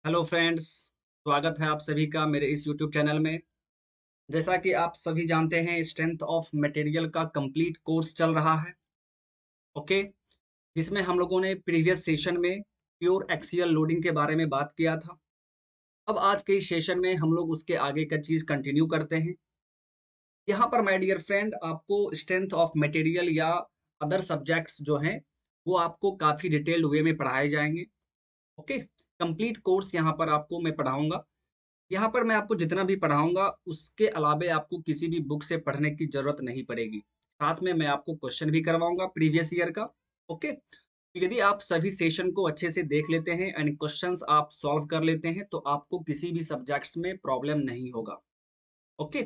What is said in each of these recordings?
Hello friends. स्वागत है आप सभी का मेरे इस यूट्यूब चैनल में। जैसा कि आप सभी जानते हैं, स्ट्रेंथ ऑफ मटेरियल का कंप्लीट कोर्स चल रहा है। ओके, जिसमें हम लोगों ने प्रीवियस सेशन में प्योर एक्सियल लोडिंग के बारे में बात किया था। अब आज के इस सेशन में हम लोग उसके आगे का चीज़ कंटिन्यू करते हैं। यहाँ पर माय डियर फ्रेंड, आपको स्ट्रेंथ ऑफ मटेरियल या अदर सब्जेक्ट्स जो हैं वो आपको काफ़ी डिटेल्ड वे में पढ़ाए जाएंगे। ओके, कंप्लीट कोर्स यहाँ पर आपको मैं पढ़ाऊंगा। यहाँ पर मैं आपको जितना भी पढ़ाऊंगा उसके अलावे आपको किसी भी बुक से पढ़ने की जरूरत नहीं पड़ेगी। साथ में मैं आपको क्वेश्चन भी करवाऊंगा प्रीवियस ईयर का। ओके, तो यदि आप सभी सेशन को अच्छे से देख लेते हैं एंड क्वेश्चंस आप सॉल्व कर लेते हैं तो आपको किसी भी सब्जेक्ट्स में प्रॉब्लम नहीं होगा। ओके,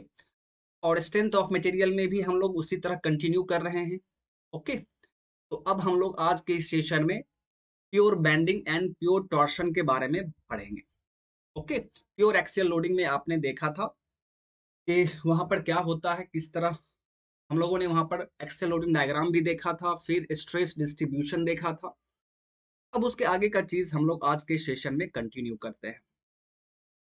और स्ट्रेंथ ऑफ मटेरियल में भी हम लोग उसी तरह कंटिन्यू कर रहे हैं। ओके, तो अब हम लोग आज के इस सेशन में pure bending and pure torsion के बारे में पढ़ेंगे। ओके, प्योर एक्सियल लोडिंग में आपने देखा था कि वहां पर क्या होता है, किस तरह हम लोगों ने वहां पर एक्सेल लोडिंग डायग्राम भी देखा था, फिर स्ट्रेस डिस्ट्रीब्यूशन देखा था। अब उसके आगे का चीज हम लोग आज के सेशन में कंटिन्यू करते हैं।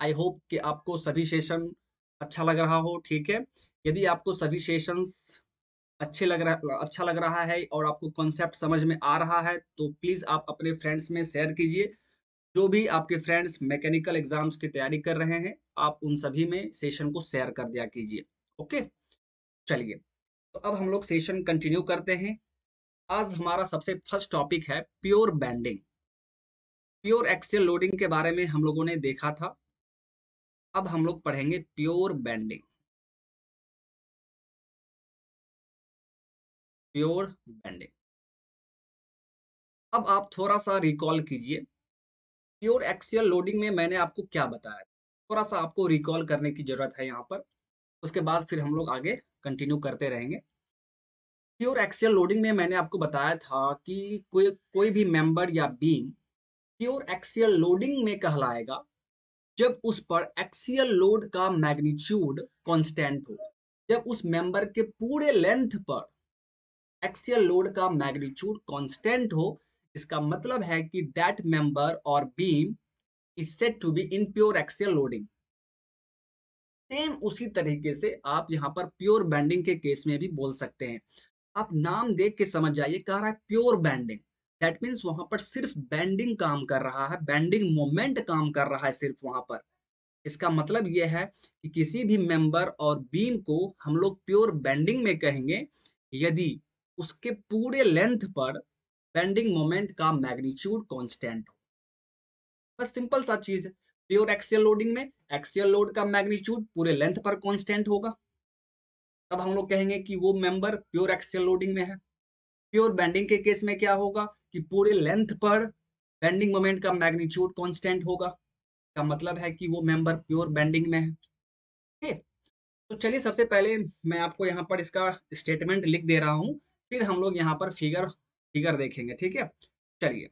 आई होप कि आपको सभी सेशन अच्छा लग रहा हो। ठीक है, यदि आपको सभी सेशंस अच्छा लग रहा है और आपको कॉन्सेप्ट समझ में आ रहा है तो प्लीज आप अपने फ्रेंड्स में शेयर कीजिए। जो भी आपके फ्रेंड्स मैकेनिकल एग्जाम्स की तैयारी कर रहे हैं, आप उन सभी में सेशन को शेयर कर दिया कीजिए। ओके, चलिए, तो अब हम लोग सेशन कंटिन्यू करते हैं। आज हमारा सबसे फर्स्ट टॉपिक है pure bending. Pure axial loading के बारे में हम लोगों ने देखा था। अब हम लोग पढ़ेंगे प्योर बैंडिंग। प्योर बैंडिंग, अब आप थोड़ा सा रिकॉल कीजिए। प्योर एक्सियल लोडिंग में मैंने आपको क्या बताया, थोड़ा सा आपको रिकॉल करने की जरूरत है यहाँ पर। उसके बाद फिर हम लोग आगे कंटिन्यू करते रहेंगे। प्योर एक्सियल लोडिंग में मैंने आपको बताया था कि कोई कोई भी मेंबर या बीम प्योर एक्सियल लोडिंग में कहलाएगा जब उस पर एक्सियल लोड का मैग्नीट्यूड कांस्टेंट हो। जब उस मेंबर के पूरे लेंथ पर एक्सियल लोड का मैग्नीट्यूड कांस्टेंट हो, इसका मतलब है कि दैट मेंबर और beam is said to be in pure axial loading. Same उसी तरीके से आप यहाँ पर प्योर बैंडिंग के केस में भी बोल सकते हैं। आप नाम देख के समझ जाइए, कह रहा है प्योर बैंडिंग, दैट मीन्स वहां पर सिर्फ बैंडिंग काम कर रहा है, बैंडिंग मोमेंट काम कर रहा है सिर्फ वहां पर। इसका मतलब यह है कि किसी भी मेंबर और बीम को हम लोग प्योर बेंडिंग में कहेंगे यदि उसके पूरे लेंथ पर बेंडिंग मोमेंट का मैग्नीट्यूड कांस्टेंट हो। बस सिंपल सा चीज। प्योर एक्सियल लोडिंग में एक्सियल लोड का मैग्नीट्यूड पूरे लेंथ पर कांस्टेंट होगा, तब हम लोग कहेंगे कि वो मेंबर प्योर एक्सियल लोडिंग में है। प्योर बेंडिंग के केस में क्या होगा कि पूरे लेंथ पर बेंडिंग मोमेंट का मैग्नीट्यूड कांस्टेंट होगा, का मतलब है कि वो मेंबर प्योर बेंडिंग में है। ठीक, तो चलिए सबसे पहले मैं आपको यहाँ पर इसका स्टेटमेंट लिख दे रहा हूँ, फिर हम लोग यहाँ पर फिगर फिगर देखेंगे। ठीक है, चलिए,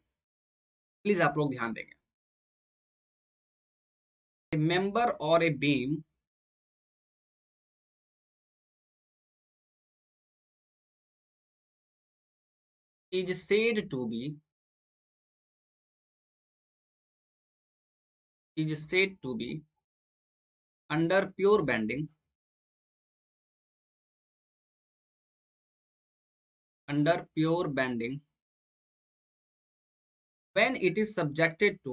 प्लीज आप लोग ध्यान देंगे। ए मेंबर और a beam is said to be is said to be under pure bending, under pure bending when it is subjected to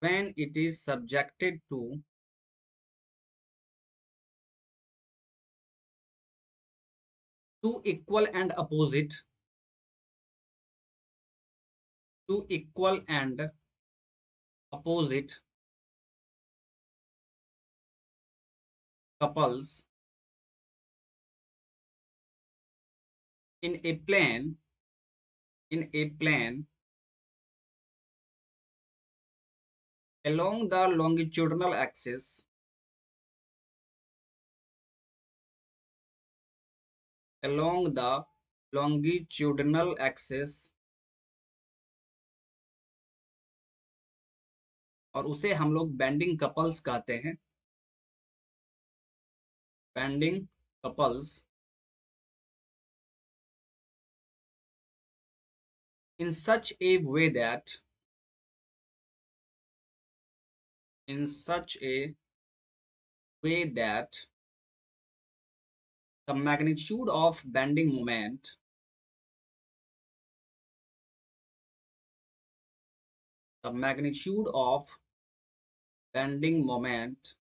when it is subjected to equal and opposite to equal and opposite couples in a plane in a plane along the longitudinal axis along the longitudinal axis, और उसे हम लोग bending couples कहते हैं। Bending couples in such a way that in such a way that the magnitude of bending moment the magnitude of bending moment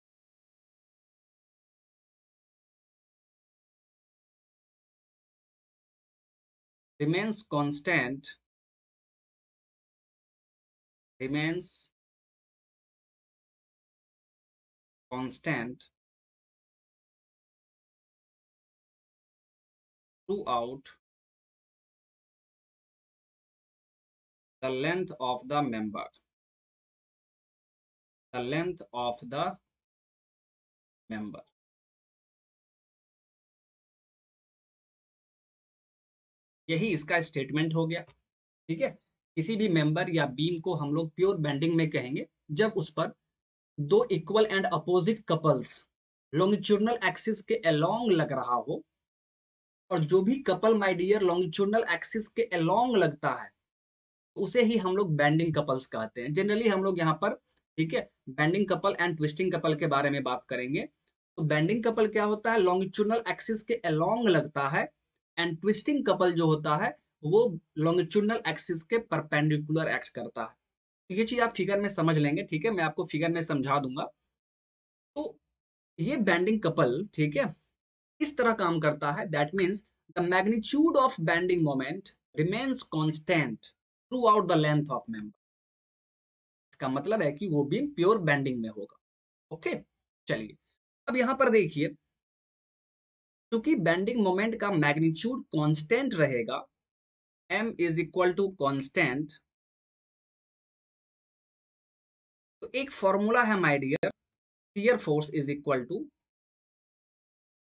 remains constant remains constant throughout the length of the member the length of the member यही इसका statement हो गया। ठीक है, किसी भी member या beam को हम लोग प्योर बेंडिंग में कहेंगे जब उस पर दो equal and opposite couples longitudinal axis के अलोंग लग रहा हो, और जो भी couple my dear longitudinal axis के अलोंग लगता है उसे ही हम लोग बेंडिंग कपल्स कहते हैं। जनरली हम लोग यहाँ पर, ठीक है, bending couple and twisting couple के बारे में बात करेंगे। तो बेंडिंग कपल क्या होता है, लॉन्गिट्यूडनल एक्सिस के अलोंग लगता है, एंड ट्विस्टिंग कपल जो होता है वो लॉन्गिट्यूडनल एक्सिस के परपेंडिकुलर एक्ट करता है। तो ये चीज आप फिगर में समझ लेंगे, ठीक है, मैं आपको फिगर में समझा दूंगा। तो ये बेंडिंग कपल, ठीक है, इस तरह काम करता है, that means the magnitude of bending moment remains constant through out the length of member. इसका मतलब है कि वो बीम प्योर बेंडिंग में होगा। ओके, चलिए अब यहां पर देखिए, क्योंकि बेंडिंग मोमेंट का मैग्नीट्यूड कांस्टेंट रहेगा, m is equal to constant, तो एक फॉर्मूला है my dear, shear force is equal to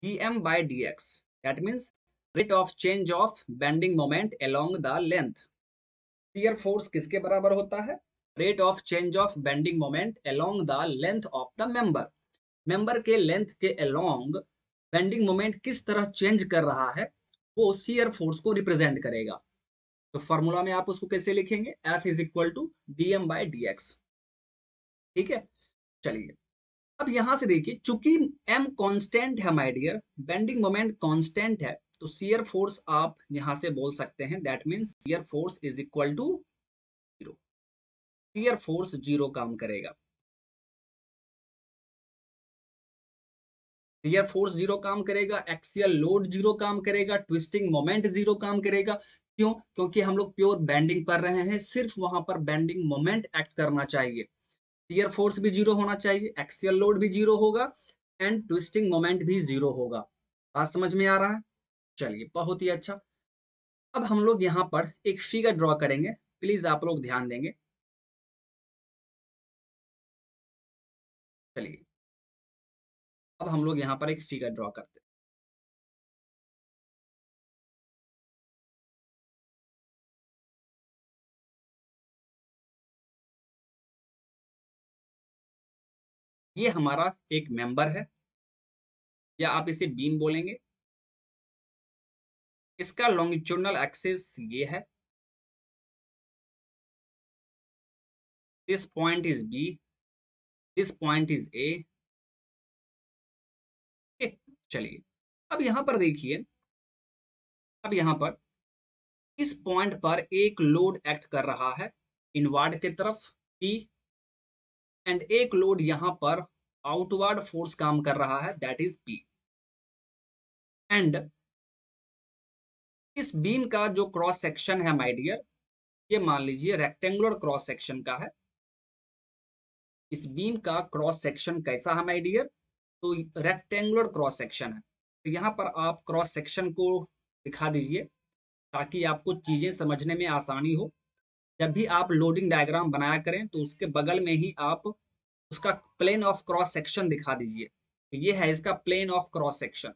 dm by dx, that means rate of change of bending moment along the length। Shear force किसके बराबर होता है, rate of change of bending moment along the length of the member। Member के length के along bending moment किस तरह change कर रहा है वो शियर फोर्स को रिप्रेजेंट करेगा। तो फॉर्मूला में आप उसको कैसे लिखेंगे, F is equal to dm by dx। ठीक है, चलिए अब यहां से देखिए, चूंकि m कांस्टेंट है my dear, bending moment constant है, तो शियर फोर्स आप यहां से बोल सकते हैं, that means shear force is equal to 0। Shear force 0 काम करेगा, शियर फोर्स 0 काम करेगा, एक्सियल लोड 0 काम करेगा, ट्विस्टिंग मोमेंट 0 काम करेगा। क्यों, क्योंकि हम लोग प्योर बेंडिंग कर रहे हैं, सिर्फ वहां पर बेंडिंग मोमेंट एक्ट करना चाहिए। शियर फोर्स भी 0 होना चाहिए, एक्सियल लोड भी 0 होगा, एंड ट्विस्टिंग मोमेंट भी 0 होगा। बात समझ में आ रहा है, चलिए बहुत ही अच्छा। अब हम लोग यहाँ पर एक फिगर ड्रॉ करेंगे, प्लीज आप लोग ध्यान देंगे। चलिए अब हम लोग यहाँ पर एक फिगर ड्रॉ करते हैं। ये हमारा एक मेंबर है, या आप इसे बीम बोलेंगे। इसका लॉन्गिट्यूडनल एक्सिस ये है, this point is B, this point is A. चलिए अब यहाँ पर देखिए, अब यहाँ पर इस पॉइंट पर एक लोड एक्ट कर रहा है इनवर्ड की तरफ P, एंड एक लोड यहाँ पर आउटवर्ड फोर्स काम कर रहा है, दैट इज P। एंड इस बीम का जो क्रॉस सेक्शन है माय डियर, ये मान लीजिए रेक्टेंगुलर क्रॉस सेक्शन का है। इस बीम का क्रॉस सेक्शन कैसा है माय डियर, तो रेक्टेंगुलर क्रॉस सेक्शन है। तो यहाँ पर आप क्रॉस सेक्शन को दिखा दीजिए ताकि आपको चीजें समझने में आसानी हो। जब भी आप लोडिंग डायग्राम बनाया करें तो उसके बगल में ही आप उसका प्लेन ऑफ क्रॉस सेक्शन दिखा दीजिए। तो ये है इसका plane of cross section,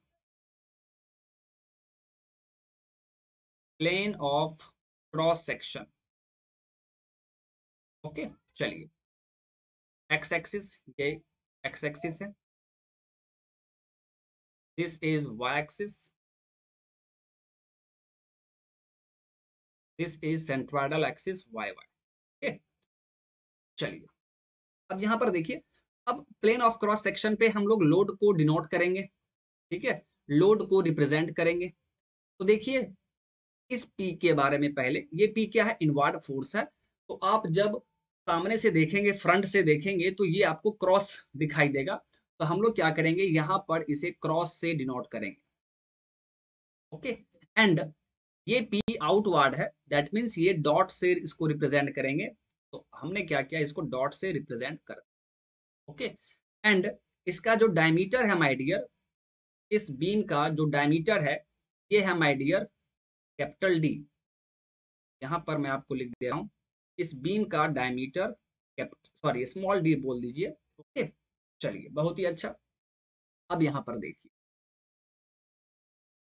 plane of cross section. Okay, चलिए एक्स एक्सिस, ये एक्स एक्सिस है, this is Y axis, this is centroidal axis Y Y. Okay, चलिए अब यहाँ पर देखिए, अब प्लेन ऑफ क्रॉस सेक्शन पे हम लोग लोड को डिनोट करेंगे, ठीक है, लोड को रिप्रेजेंट करेंगे। तो देखिए इस पी के बारे में, पहले ये पी क्या है, इनवर्ड फोर्स है। तो आप जब सामने से देखेंगे, फ्रंट से देखेंगे, तो ये आपको क्रॉस दिखाई देगा। तो हम लोग क्या करेंगे, यहाँ पर इसे क्रॉस से डिनोट करेंगे। ओके, एंड ये पी आउटवर्ड है, दैट मीन्स ये डॉट से इसको रिप्रेजेंट करेंगे। तो हमने क्या किया, इसको डॉट से रिप्रेजेंट कर। ओके, एंड इसका जो डायमीटर है माय डियर, इस बीम का जो डायमीटर है, ये है माय डियर कैपिटल डी। यहाँ पर मैं आपको लिख दे रहा हूँ, इस बीम का डायमीटर, सॉरी स्मॉल डी बोल दीजिए। ओके, चलिए बहुत ही अच्छा। अब यहाँ पर देखिए,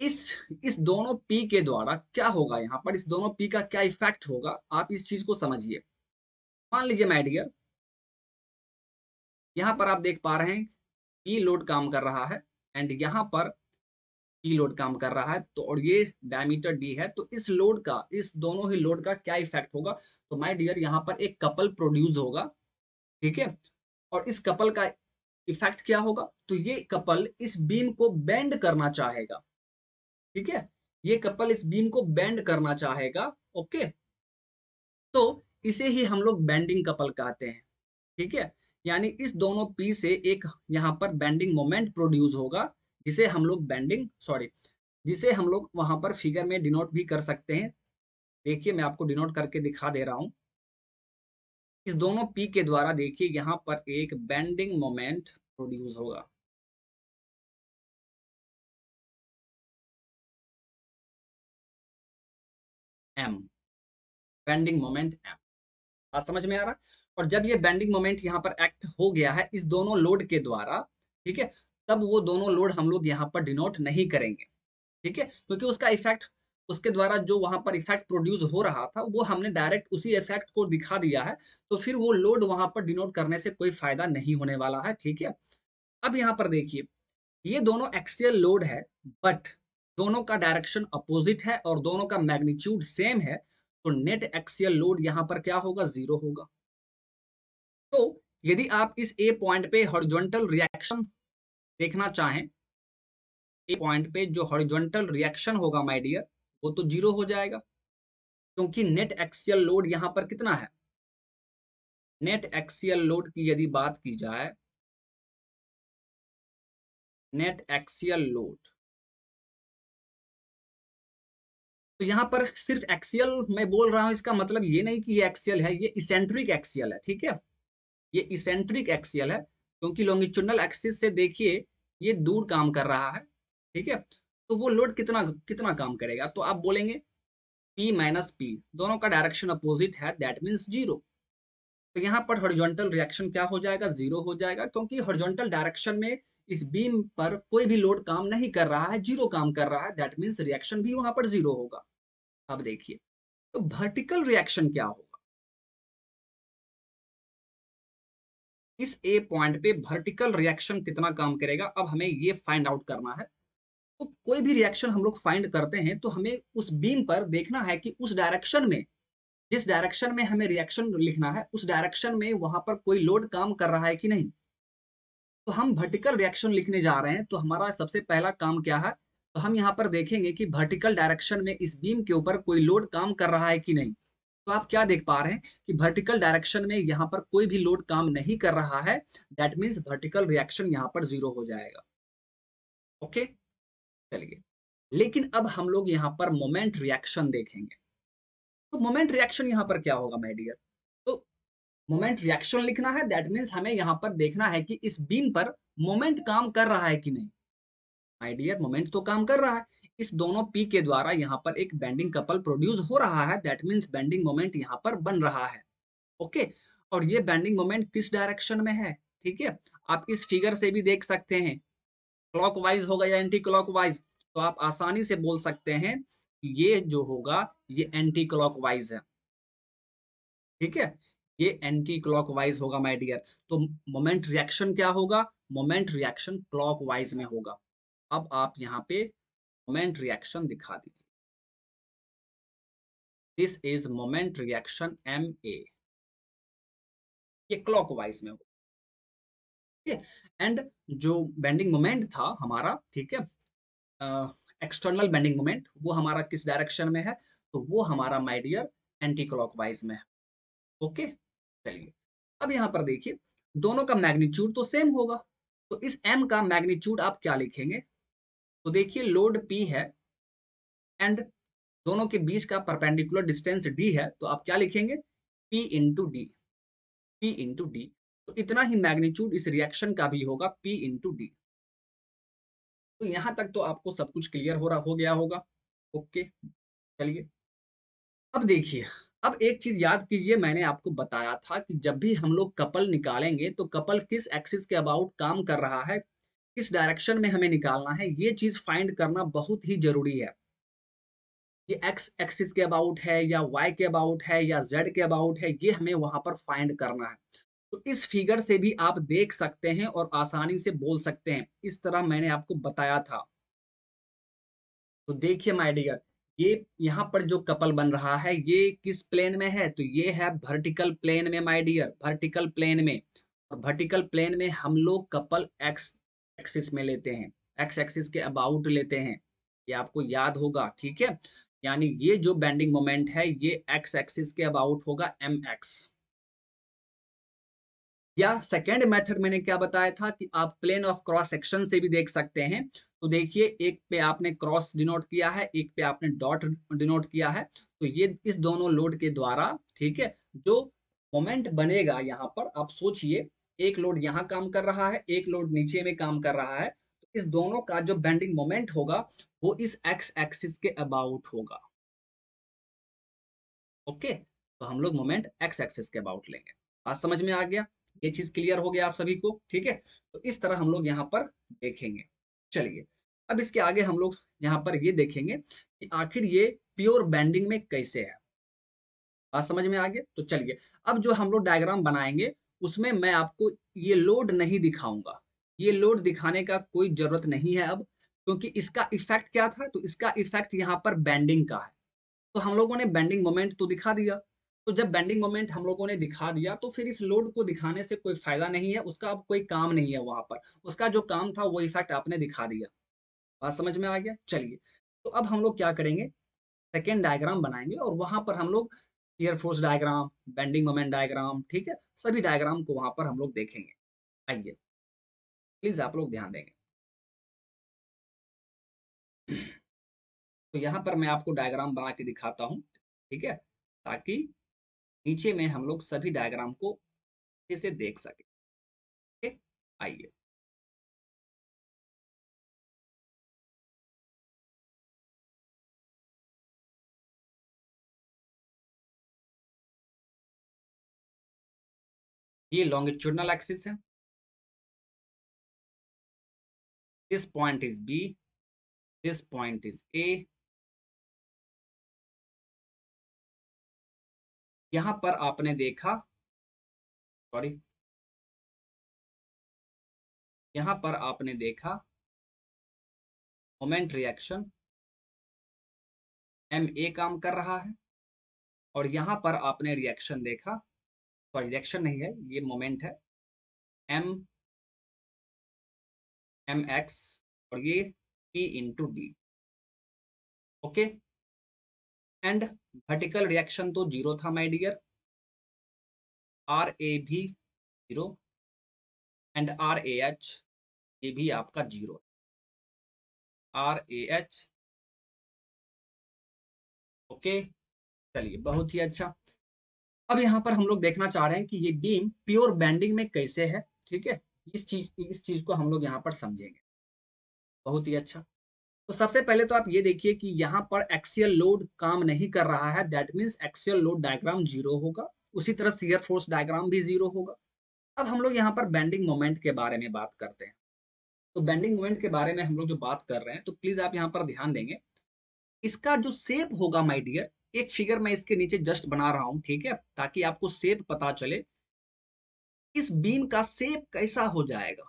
इस इस दोनों पी के द्वारा क्या होगा, यहाँ पर इस दोनों पी का क्या इफेक्ट होगा, आप इस चीज को समझिए। मान लीजिए माय डियर, यहाँ पर आप देख पा रहे हैं पी लोड काम कर रहा है, एंड यहाँ पर पी लोड काम कर रहा है, तो और ये डायमीटर डी है। तो इस लोड का, इस दोनों ही लोड का क्या इफेक्ट होगा, तो माय डियर यहाँ पर एक कपल प्रोड्यूस होगा, ठीक है। और इस कपल का इफेक्ट क्या होगा, तो ये कपल इस बीम को बेंड करना चाहेगा, ठीक है, ये कपल इस बीम को बेंड करना चाहेगा। ओके, तो इसे ही हम लोग बेंडिंग कपल कहते हैं, ठीक है। यानी इस दोनों पी से एक यहाँ पर बेंडिंग मोमेंट प्रोड्यूस होगा, जिसे हम लोग बेंडिंग, सॉरी, जिसे हम लोग वहां पर फिगर में डिनोट भी कर सकते हैं। देखिए मैं आपको डिनोट करके दिखा दे रहा हूँ। इस दोनों पी के द्वारा देखिए यहाँ पर एक बेंडिंग मोमेंट प्रोड्यूस होगा। एम, बेंडिंग मोमेंट एम, बात समझ में आ रहा है। और जब ये बेंडिंग मोमेंट यहाँ पर एक्ट हो गया है इस दोनों लोड के द्वारा, ठीक है, तब वो दोनों लोड हम लोग यहाँ पर डिनोट नहीं करेंगे, ठीक है, क्योंकि उसका इफेक्ट, उसके द्वारा जो वहां पर इफेक्ट प्रोड्यूस हो रहा था वो हमने डायरेक्ट उसी इफेक्ट को दिखा दिया है। तो फिर वो लोड वहां पर डिनोट करने से कोई फायदा नहीं होने वाला है, ठीक है। अब यहाँ पर देखिए, ये दोनों एक्सियल लोड है, बट दोनों का डायरेक्शन अपोजिट है और दोनों का मैग्नीट्यूड सेम है। तो नेट एक्सियल लोड यहाँ पर क्या होगा, जीरो होगा। तो यदि आप इस ए पॉइंट पे हॉरिजॉन्टल रिएक्शन देखना चाहें, ए पॉइंट पे जो हॉरिजॉन्टल रिएक्शन होगा माय डियर, वो तो जीरो हो जाएगा, क्योंकि नेट एक्सियल लोड यहाँ पर कितना है। नेट एक्सियल लोड की यदि बात की जाए, नेट एक्सियल लोड, तो यहाँ पर सिर्फ एक्सियल मैं बोल रहा हूँ, इसका मतलब ये नहीं कि ये एक्सियल है, ये इसेंट्रिक एक्सियल है, ठीक है, ये इसेंट्रिक एक्सियल है, क्योंकि लॉन्गिट्यूडनल एक्सिस से देखिए ये दूर काम कर रहा है, ठीक है। तो वो लोड कितना कितना काम करेगा, तो आप बोलेंगे P माइनस पी, दोनों का डायरेक्शन अपोजिट है, दैट मीन्स जीरो। तो यहाँ पर हॉरिजॉन्टल रिएक्शन क्या हो जाएगा, जीरो हो जाएगा, क्योंकि हॉरिजॉन्टल डायरेक्शन में इस बीम पर कोई भी लोड काम नहीं कर रहा है, जीरो काम कर रहा है, दैट मीन्स रिएक्शन भी वहां पर जीरो होगा। अब देखिए, तो वर्टिकल रिएक्शन क्या होगा, इस ए पॉइंट पे वर्टिकल रिएक्शन कितना काम करेगा, अब हमें ये फाइंड आउट करना है। तो कोई भी रिएक्शन हम लोग फाइंड करते हैं तो हमें उस बीम पर देखना है कि उस डायरेक्शन में, जिस डायरेक्शन में हमें रिएक्शन लिखना है, उस डायरेक्शन में वहां पर कोई लोड काम कर रहा है कि नहीं। तो हम वर्टिकल रिएक्शन लिखने जा रहे हैं, तो हमारा सबसे पहला काम क्या है, तो हम यहाँ पर देखेंगे कि वर्टिकल डायरेक्शन में इस बीम के ऊपर कोई लोड काम कर रहा है कि नहीं। तो आप क्या देख पा रहे हैं कि वर्टिकल डायरेक्शन में यहाँ पर कोई भी लोड काम नहीं कर रहा है, दैट मीन्स वर्टिकल रिएक्शन यहाँ पर जीरो हो जाएगा। ओके, चलिए, लेकिन अब हम लोग यहाँ पर मोमेंट रिएक्शन देखेंगे। तो मोमेंट रिएक्शन यहाँ पर क्या होगा माय डियर, तो मोमेंट रिएक्शन लिखना है, दैट मीन्स हमें यहाँ पर देखना है कि इस बीम पर मोमेंट काम कर रहा है कि नहीं। माय डियर, मोमेंट तो काम कर रहा है, इस दोनों पी के द्वारा यहाँ पर एक बेंडिंग कपल प्रोड्यूस हो रहा है, दैट मीन्स बेंडिंग मोमेंट यहाँ पर बन रहा है। ओके, और ये बेंडिंग मोमेंट किस डायरेक्शन में है, ठीक है, आप इस फिगर से भी देख सकते हैं, क्लॉकवाइज होगा या एंटी क्लॉकवाइज। तो आप आसानी से बोल सकते हैं कि ये जो होगा ये एंटी क्लॉकवाइज है, ठीक है, ये एंटी क्लॉकवाइज होगा माय डियर। तो मोमेंट रिएक्शन क्या होगा, मोमेंट रिएक्शन क्लॉकवाइज में होगा। अब आप यहाँ पे मोमेंट रिएक्शन दिखा दीजिए। This is moment reaction M A, ये क्लॉकवाइज में हो, ठीक है। एंड जो बेंडिंग मोमेंट था हमारा, ठीक है, एक्सटर्नल बेंडिंग मोमेंट, वो हमारा किस डायरेक्शन में है, तो वो हमारा माय डियर एंटी क्लॉकवाइज में है। ओके, चलिए अब यहाँ पर देखिए दोनों का मैग्नीट्यूड तो सेम होगा, तो इस m का मैग्नीट्यूड आप क्या लिखेंगे, तो देखिए लोड p है एंड दोनों के बीच का परपेंडिकुलर डिस्टेंस d है, तो आप क्या लिखेंगे, p into D, p into D. तो इतना ही मैग्नीट्यूड इस रिएक्शन का भी होगा, p इंटू डी। तो यहाँ तक तो आपको सब कुछ क्लियर हो गया होगा। ओके, चलिए अब देखिए, अब एक चीज याद कीजिए, मैंने आपको बताया था कि जब भी हम लोग कपल निकालेंगे तो कपल किस एक्सिस के अबाउट काम कर रहा है, किस डायरेक्शन में हमें निकालना है, ये चीज फाइंड करना बहुत ही जरूरी है। ये एक्स एक्सिस के अबाउट है या वाई के अबाउट है या जेड के अबाउट है, ये हमें वहां पर फाइंड करना है। तो इस फिगर से भी आप देख सकते हैं और आसानी से बोल सकते हैं, इस तरह मैंने आपको बताया था। तो देखिए माय डियर, ये यहाँ पर जो कपल बन रहा है ये किस प्लेन में है, तो ये है वर्टिकल प्लेन में माय डियर, वर्टिकल प्लेन में। और वर्टिकल प्लेन में हम लोग कपल एक्स एक्सिस में लेते हैं, एक्स एक्सिस के अबाउट लेते हैं, ये आपको याद होगा, ठीक है। यानी ये जो बेंडिंग मोमेंट है ये एक्स एक्सिस के अबाउट होगा एम एक्स। या सेकेंड मेथड मैंने क्या बताया था कि आप प्लेन ऑफ क्रॉस सेक्शन से भी देख सकते हैं। तो देखिए एक पे आपने क्रॉस डिनोट किया है, एक पे आपने डॉट डिनोट किया है, तो ये इस दोनों लोड के द्वारा, ठीक है, जो मोमेंट बनेगा यहाँ पर आप सोचिए, एक लोड यहाँ काम कर रहा है, एक लोड नीचे में काम कर रहा है, तो इस दोनों का जो बेंडिंग मोमेंट होगा वो इस एक्स एक्सिस के अबाउट होगा। ओके, तो हम लोग मोमेंट एक्स एक्सिस के अबाउट लेंगे। बात समझ में आ गया, ये चीज क्लियर हो गया आप सभी को, ठीक है। तो इस तरह हम लोग यहाँ पर देखेंगे। चलिए अब इसके आगे हम लोग यहाँ पर ये देखेंगे कि आखिर ये प्योर बेंडिंग में कैसे है। बात समझ में आ गया, तो चलिए अब जो हम लोग डायग्राम बनाएंगे उसमें मैं आपको ये लोड नहीं दिखाऊंगा, ये लोड दिखाने का कोई जरूरत नहीं है अब, क्योंकि इसका इफेक्ट क्या था, तो इसका इफेक्ट यहाँ पर बेंडिंग का है। तो हम लोगों ने बेंडिंग मोमेंट तो दिखा दिया, तो जब बेंडिंग मोमेंट हम लोगों ने दिखा दिया तो फिर इस लोड को दिखाने से कोई फायदा नहीं है, उसका अब कोई काम नहीं है वहां पर, उसका जो काम था वो इफेक्ट आपने दिखा दिया। बात समझ में आ गया, चलिए तो अब हम लोग क्या करेंगे, सेकेंड डायग्राम बनाएंगे और वहां पर हम लोग shear force diagram, bending moment diagram, ठीक है, सभी डायग्राम को वहां पर हम लोग देखेंगे। आइए प्लीज आप लोग ध्यान देंगे। तो यहाँ पर मैं आपको डायग्राम बना के दिखाता हूँ, ठीक है, ताकि नीचे में हम लोग सभी डायग्राम को अच्छे से देख सके। ठीक, आइए ये लॉन्गिट्यूडनल एक्सिस है, this point is B, this point is A. यहां पर आपने देखा, सॉरी, यहां पर आपने देखा मोमेंट रिएक्शन एम ए काम कर रहा है, और यहां पर आपने रिएक्शन देखा, सॉरी रिएक्शन नहीं है ये मोमेंट है, एम एम एक्स, और ये P into D. Okay, and vertical reaction तो जीरो था माय डियर, आर ए भी zero, and R A H ये भी आपका zero, R A H. Okay, चलिए बहुत ही अच्छा। अब यहाँ पर हम लोग देखना चाह रहे हैं कि ये बीम प्योर बेंडिंग में कैसे है, ठीक है, इस चीज को हम लोग यहाँ पर समझेंगे। बहुत ही अच्छा। तो सबसे पहले तो आप ये देखिए कि यहाँ पर एक्सियल लोड काम नहीं कर रहा है, that means axial load diagram zero होगा, उसी तरह शियर फोर्स डायग्राम भी जीरो होगा। अब हम लोग यहाँ पर बेंडिंग मोमेंट के बारे में बात करते हैं। तो बेंडिंग मोमेंट के बारे में हम लोग जो बात कर रहे हैं, तो प्लीज आप यहाँ पर ध्यान देंगे, इसका जो शेप होगा माय डियर, एक फिगर मैं इसके नीचे जस्ट बना रहा हूँ, ठीक है, ताकि आपको शेप पता चले इस बीम का शेप कैसा हो जाएगा।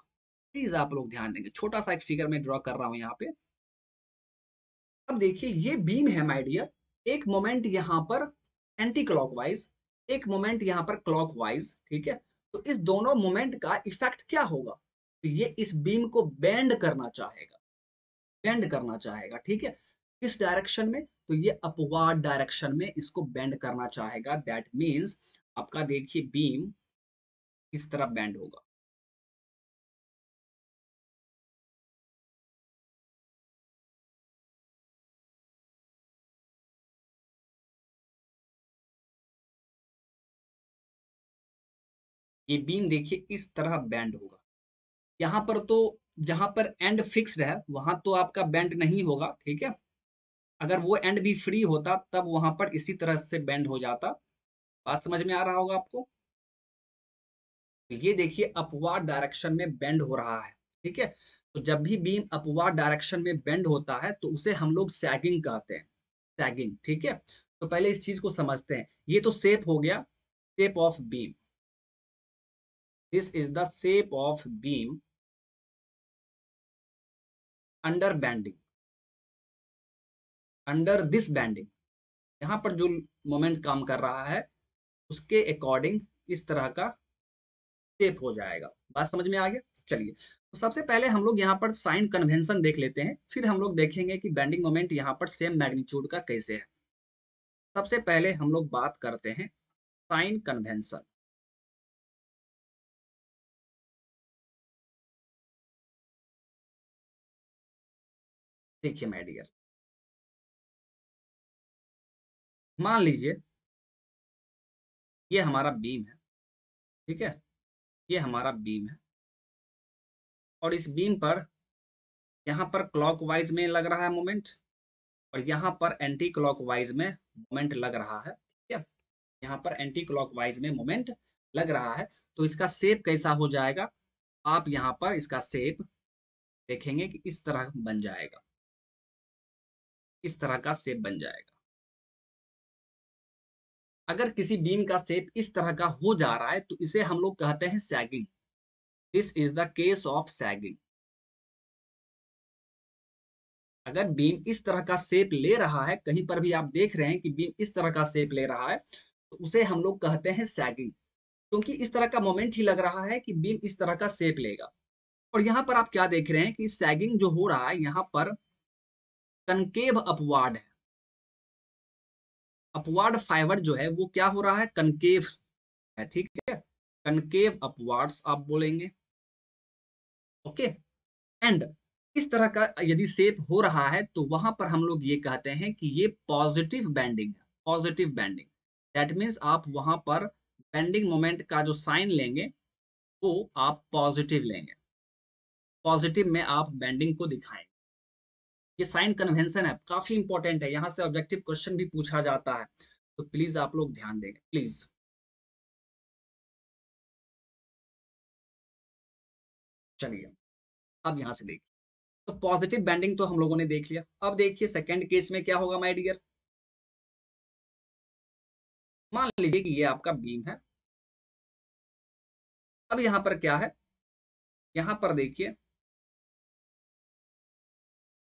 प्लीज आप लोग ध्यान देंगे, छोटा सा एक फिगर में ड्रॉ कर रहा हूं यहाँ पे। अब देखिए ये बीम है माय डियर, एक मोमेंट यहाँ पर एंटी क्लॉकवाइज, एक मोमेंट यहाँ पर क्लॉकवाइज, ठीक है। तो इस दोनों मोमेंट का इफेक्ट क्या होगा, तो ये इस बीम को बेंड करना चाहेगा, बेंड करना चाहेगा, ठीक है। किस डायरेक्शन में, तो ये अपवार्ड डायरेक्शन में इसको बेंड करना चाहेगा। दैट मीन्स आपका देखिए बीम इस तरफ बेंड होगा, ये बीम देखिए इस तरह बेंड होगा। यहाँ पर तो जहां पर एंड फिक्स्ड है वहां तो आपका बेंड नहीं होगा, ठीक है। अगर वो एंड भी फ्री होता तब वहां पर इसी तरह से बेंड हो जाता। बात समझ में आ रहा होगा आपको। तो ये देखिए अपवार्ड डायरेक्शन में बेंड हो रहा है, ठीक है। तो जब भी बीम अपवार्ड डायरेक्शन में बेंड होता है तो उसे हम लोग सैगिंग कहते हैं, सैगिंग, ठीक है। तो पहले इस चीज को समझते हैं। ये तो शेप हो गया, shape of beam, this is the shape of beam under bending, under this bending. यहाँ पर जो मोमेंट काम कर रहा है उसके अकॉर्डिंग इस तरह का शेप हो जाएगा। बात समझ में आ गया। चलिए, तो सबसे पहले हम लोग यहाँ पर साइन कन्वेंशन देख लेते हैं, फिर हम लोग देखेंगे कि बेंडिंग मोमेंट यहाँ पर सेम मैग्नीट्यूड का कैसे है। सबसे पहले हम लोग बात करते हैं साइन कन्वेंशन। देखिए माय डियर, मान लीजिए ये हमारा बीम है, ठीक है। ये हमारा बीम है और इस बीम पर यहाँ पर क्लॉकवाइज में लग रहा है मोमेंट और यहाँ पर एंटी क्लॉकवाइज में मोमेंट लग रहा है, ठीक है। यहाँ पर एंटी क्लॉकवाइज में मोमेंट लग रहा है। तो इसका शेप कैसा हो जाएगा, आप यहाँ पर इसका शेप देखेंगे कि इस तरह बन जाएगा, इस तरह का शेप बन जाएगा। अगर किसी बीम का शेप इस तरह का हो जा रहा है तो इसे हम लोग कहते हैं sagging. This is the case of sagging. अगर बीम इस तरह का शेप ले रहा है, कहीं पर भी आप देख रहे हैं कि बीम इस तरह का शेप ले रहा है, तो उसे हम लोग कहते हैं सैगिंग, क्योंकि इस तरह का मोमेंट ही लग रहा है कि बीम इस तरह का शेप लेगा। और यहाँ पर आप क्या देख रहे हैं कि सैगिंग जो हो रहा है यहाँ पर कनकेव अपवार्ड है। अपवार्ड फाइबर जो है वो क्या हो रहा है, कनकेव है, ठीक है। कनकेव अपवार्ड्स आप बोलेंगे, ओके। एंड इस तरह का यदि शेप हो रहा है तो वहां पर हम लोग ये कहते हैं कि ये पॉजिटिव बेंडिंग है, पॉजिटिव बेंडिंग। दैट मीन्स आप वहां पर बेंडिंग मोमेंट का जो साइन लेंगे वो आप पॉजिटिव लेंगे, पॉजिटिव में आप बेंडिंग को दिखाएंगे। ये साइन कन्वेंशन है, काफी इंपॉर्टेंट है, यहाँ से ऑब्जेक्टिव क्वेश्चन भी पूछा जाता है। तो प्लीज आप लोग ध्यान देंगे प्लीज। चलिए, अब यहाँ से देखिए, तो पॉजिटिव बेंडिंग तो हम लोगों ने देख लिया। अब देखिए सेकंड केस में क्या होगा माय डियर। मान लीजिए कि ये आपका बीम है। अब यहाँ पर क्या है, यहाँ पर देखिए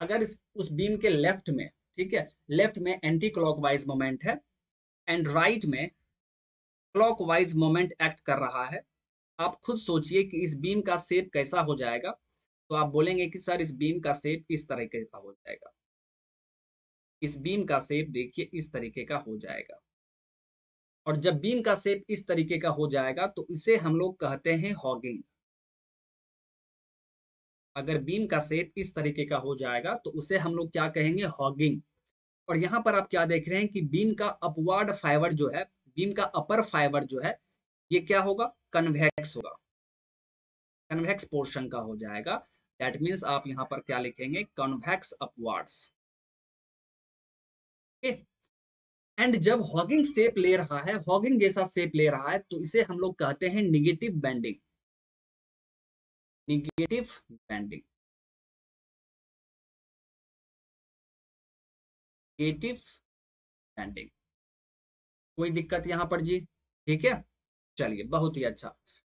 अगर उस बीम के लेफ्ट में, ठीक है, लेफ्ट में एंटी क्लॉकवाइज मोमेंट है एंड राइट में क्लॉकवाइज मोमेंट एक्ट कर रहा है। आप खुद सोचिए कि इस बीम का शेप कैसा हो जाएगा। तो आप बोलेंगे कि सर इस बीम का शेप इस तरीके का हो जाएगा, इस बीम का शेप देखिए इस तरीके का हो जाएगा। और जब बीम का शेप इस तरीके का हो जाएगा तो इसे हम लोग कहते हैं हॉगिंग। अगर बीम का शेप इस तरीके का हो जाएगा तो उसे हम लोग क्या कहेंगे, हॉगिंग। और यहाँ पर आप क्या देख रहे हैं कि बीम का अपवार्ड फाइबर जो है, बीम का अपर फाइबर जो है, ये क्या होगा, कन्वेक्स होगा, कन्वेक्स पोर्शन का हो जाएगा। दैट मीन्स आप यहाँ पर क्या लिखेंगे, कन्वेक्स अपवार्ड्स, एंड जब हॉगिंग शेप ले रहा है, हॉगिंग जैसा शेप ले रहा है, तो इसे हम लोग कहते हैं negative bending, negative bending, negative bending. कोई दिक्कत यहाँ पर जी, ठीक है। चलिए बहुत ही अच्छा।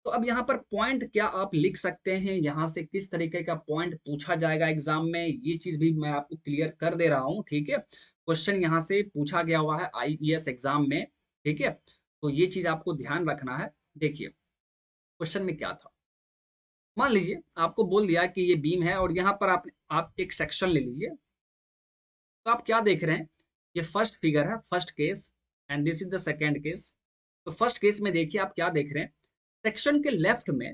तो अब यहाँ पर पॉइंट क्या आप लिख सकते हैं, यहाँ से किस तरीके का पॉइंट पूछा जाएगा एग्जाम में, ये चीज भी मैं आपको क्लियर कर दे रहा हूँ, ठीक है। क्वेश्चन यहाँ से पूछा गया हुआ है आईईएस एग्जाम में, ठीक है, तो ये चीज आपको ध्यान रखना है। देखिए क्वेश्चन में क्या था, मान लीजिए आपको बोल दिया कि ये बीम है और यहाँ पर आप एक सेक्शन ले लीजिए। तो आप क्या देख रहे हैं, ये फर्स्ट फिगर है, first case, and this is the second case. तो फर्स्ट केस में देखिए आप क्या देख रहे हैं, सेक्शन के लेफ्ट में,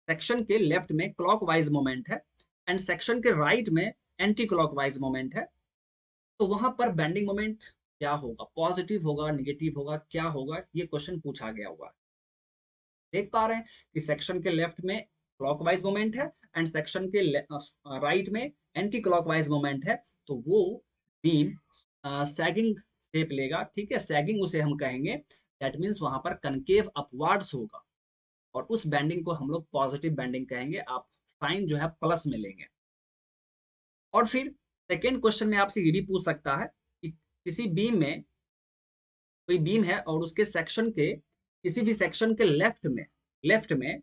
सेक्शन के लेफ्ट में क्लॉकवाइज मोमेंट है एंड सेक्शन के राइट में एंटी क्लॉकवाइज मोमेंट है। तो वहां पर बेंडिंग मोमेंट क्या होगा, पॉजिटिव होगा, नेगेटिव होगा, क्या होगा, ये क्वेश्चन पूछा गया हुआ है। देख पा रहे हैं कि सेक्शन के लेफ्ट में क्लॉकवाइज मोमेंट है एंड सेक्शन के राइट में एंटी क्लॉकवाइज मोमेंट है। तो वो बीम सैगिंग शेप लेगा, ठीक है, सैगिंग उसे हम कहेंगे। दैट मीन्स वहां पर कनकेव अपवार्ड्स होगा और उस बैंडिंग को हम लोग पॉजिटिव बैंडिंग कहेंगे। आप साइन जो है प्लस में लेंगे। और फिर सेकेंड क्वेश्चन में आपसे ये भी पूछ सकता है कि किसी बीम में, कोई बीम है और उसके सेक्शन के किसी भी सेक्शन के लेफ्ट में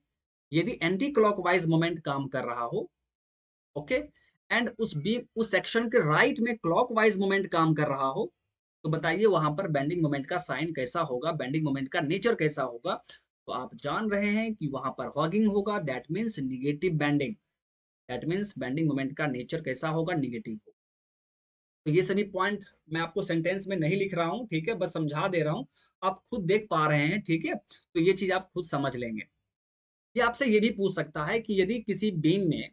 यदि एंटी क्लॉकवाइज मोमेंट काम कर रहा हो, ओके, एंड उस बीम उस सेक्शन के राइट में क्लॉकवाइज मोमेंट काम कर रहा हो, तो बताइए वहां पर बेंडिंग मोमेंट का साइन कैसा होगा, बेंडिंग मोमेंट का नेचर कैसा होगा। तो आप जान रहे हैं कि वहां पर हॉगिंग होगा, that means negative bending. That means bending moment का नेचर कैसा होगा, निगेटिव होगा। तो ये सभी पॉइंट मैं आपको सेंटेंस में नहीं लिख रहा हूँ, ठीक है, बस समझा दे रहा हूँ, आप खुद देख पा रहे हैं, ठीक है, तो ये चीज आप खुद समझ लेंगे। ये आपसे ये भी पूछ सकता है कि यदि किसी बीम में,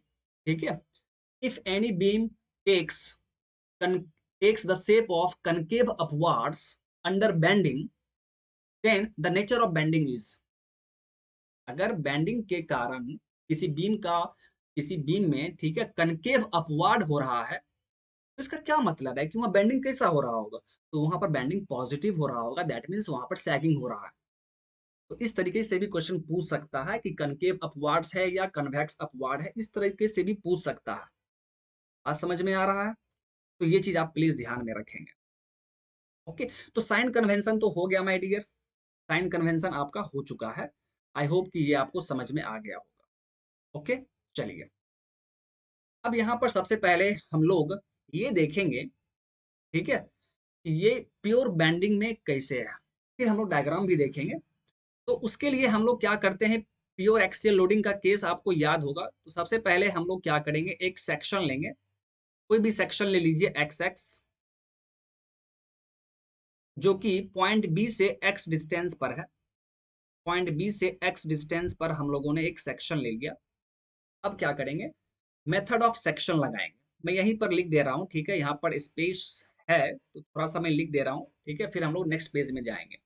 ठीक है, if any beam takes takes the shape of concave upwards under bending, then the nature of bending is। अगर बेंडिंग के कारण किसी बीम का, किसी बीम में, ठीक है, कनकेव अपवार्ड हो रहा है, तो इसका क्या मतलब है कि वहां बेंडिंग कैसा हो रहा होगा, तो वहां पर बेंडिंग पॉजिटिव हो रहा होगा। दैट मीन्स वहां पर सैगिंग हो रहा है। तो इस तरीके से भी क्वेश्चन पूछ सकता है कि कनकेव अपवार्ड्स है या कन्वेक्स अपवार्ड है, इस तरीके से भी पूछ सकता है। आज समझ में आ रहा है, तो ये चीज आप प्लीज ध्यान में रखेंगे। ओके, तो साइन कन्वेंशन तो हो गया माय डियर, साइन कन्वेंशन आपका हो चुका है। आई होप कि ये आपको समझ में आ गया होगा। ओके, चलिए अब यहाँ पर सबसे पहले हम लोग ये देखेंगे, ठीक है, कि ये प्योर बैंडिंग में कैसे है। फिर हम लोग डायग्राम भी देखेंगे। तो उसके लिए हम लोग क्या करते हैं, प्योर एक्सियल लोडिंग का केस आपको याद होगा। तो सबसे पहले हम लोग क्या करेंगे, एक सेक्शन लेंगे, कोई भी सेक्शन ले लीजिए एक्स एक्स, जो कि पॉइंट बी से एक्स डिस्टेंस पर है। पॉइंट बी से एक्स डिस्टेंस पर हम लोगों ने एक सेक्शन ले लिया। अब क्या करेंगे, मेथड ऑफ सेक्शन लगाएंगे। मैं यहीं पर लिख दे रहा हूँ, ठीक है, यहाँ पर स्पेस है तो थोड़ा सा मैं लिख दे रहा हूँ, ठीक है, फिर हम लोग नेक्स्ट पेज में जाएंगे।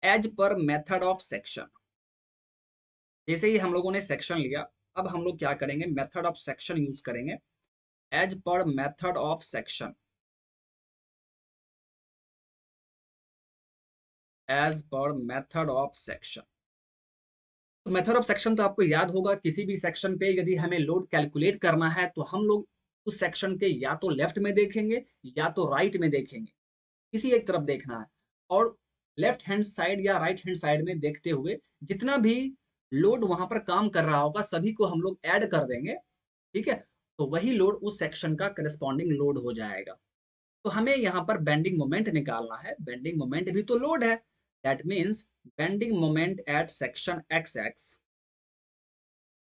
As per method of section, जैसे ही हम लोगों ने सेक्शन लिया, अब हम लोग क्या करेंगे, मेथड ऑफ सेक्शन यूज करेंगे। As per method of section, as per method of section. तो मेथड ऑफ सेक्शन तो आपको याद होगा, किसी भी सेक्शन पे यदि हमें लोड कैलकुलेट करना है तो हम लोग उस सेक्शन के या तो लेफ्ट में देखेंगे या तो राइट में देखेंगे, किसी एक तरफ देखना है। और लेफ्ट हैंड साइड या राइट हैंड साइड में देखते हुए जितना भी लोड वहां पर काम कर रहा होगा सभी को हम लोग ऐड कर देंगे, ठीक है, तो वही लोड उस सेक्शन का करस्पॉन्डिंग लोड हो जाएगा। तो हमें यहाँ पर बेंडिंग मोमेंट निकालना है, बेंडिंग मोमेंट भी तो लोड है। That means bending moment at section X x,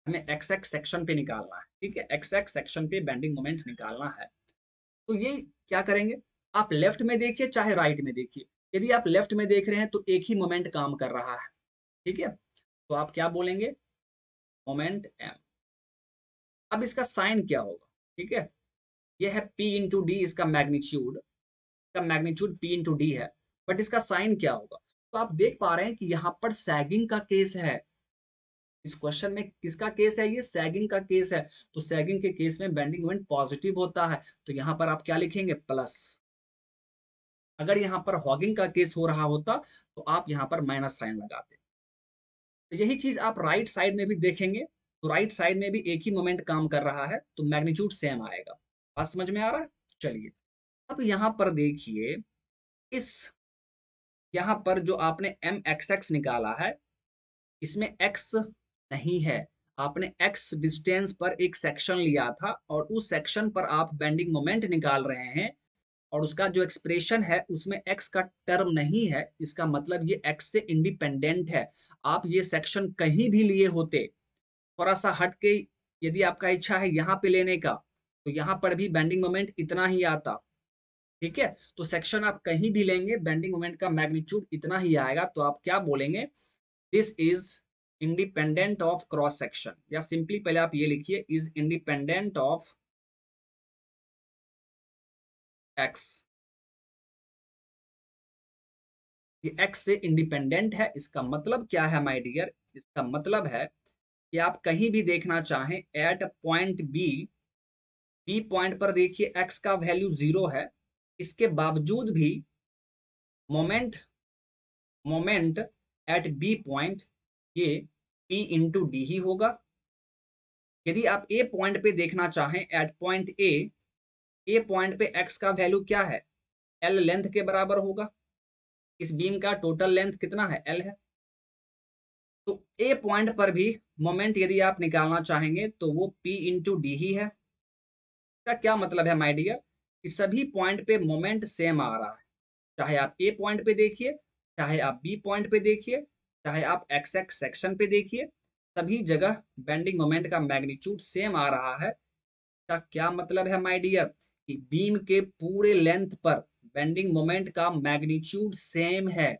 हमें एक्स एक्स सेक्शन पे निकालना है, ठीक है, एक्स एक्स सेक्शन पे बेंडिंग मोमेंट निकालना है। तो ये क्या करेंगे, आप लेफ्ट में देखिए चाहे राइट में देखिए, यदि आप लेफ्ट में देख रहे हैं तो एक ही मोमेंट काम कर रहा है, ठीक है, तो आप क्या बोलेंगे, मोमेंट एम। अब इसका साइन क्या होगा, ठीक है, ये है P इंटू डी, इसका मैग्नीट्यूड, इसका मैग्नीट्यूड P इंटू डी है, बट इसका साइन क्या होगा। तो आप देख पा रहे हैं कि यहाँ पर सैगिंग का केस है। इस क्वेश्चन में किसका केस है, ये सैगिंग का केस है। तो सैगिंग के केस में बेंडिंग मोमेंट पॉजिटिव होता है, तो यहाँ पर आप क्या लिखेंगे, प्लस। अगर यहाँ पर हॉगिंग का केस हो रहा होता तो आप यहाँ पर माइनस साइन लगाते। तो यही चीज आप राइट साइड में भी देखेंगे, तो राइट साइड में भी एक ही मोमेंट काम कर रहा है, तो मैग्नीट्यूड सेम आएगा। बात समझ में आ रहा है, चलिए अब यहाँ पर देखिए, इस यहाँ पर जो आपने एम एक्स एक्स निकाला है, इसमें एक्स नहीं है। आपने एक्स डिस्टेंस पर एक सेक्शन लिया था और उस सेक्शन पर आप बेंडिंग मोमेंट निकाल रहे हैं। और उसका जो एक्सप्रेशन है उसमें एक्स का टर्म नहीं है, इसका मतलब ये एक्स से इंडिपेंडेंट है। आप ये सेक्शन कहीं भी लिए होते, थोड़ा सा हट के यदि आपका इच्छा है यहाँ पे लेने का, तो यहाँ पर भी बेंडिंग मोमेंट इतना ही आता। ठीक है, तो सेक्शन आप कहीं भी लेंगे बेंडिंग मोमेंट का मैग्नीट्यूड इतना ही आएगा। तो आप क्या बोलेंगे, this is independent of cross section, या सिंपली पहले आप ये लिखिए, इज इंडिपेंडेंट ऑफ एक्स। ये एक्स से इंडिपेंडेंट है, इसका मतलब क्या है माय डियर, इसका मतलब है कि आप कहीं भी देखना चाहें at point B, B point पर देखिए एक्स का वैल्यू 0 है, इसके बावजूद भी moment moment at B point ये P इंटू डी ही होगा। यदि आप ए पॉइंट पे देखना चाहें एट पॉइंट ए पॉइंट पे एक्स का वैल्यू क्या है, एल लेंथ के बराबर होगा। इस बीम का टोटल लेंथ कितना है, एल है। तो ए पॉइंट पर भी मोमेंट यदि आप निकालना चाहेंगे तो वो P इंटू डी ही है। इसका क्या मतलब है माय डियर, कि सभी पॉइंट पे मोमेंट सेम आ रहा है, चाहे आप ए पॉइंट पे देखिए, चाहे आप बी पॉइंट पे देखिए, चाहे आप एक्स एक्स सेक्शन पे देखिए, सभी जगह बेंडिंग मोमेंट का मैग्नीट्यूड सेम आ रहा है। का क्या मतलब है माय डियर, कि बीम के पूरे लेंथ पर बेंडिंग मोमेंट का मैग्नीट्यूड सेम है।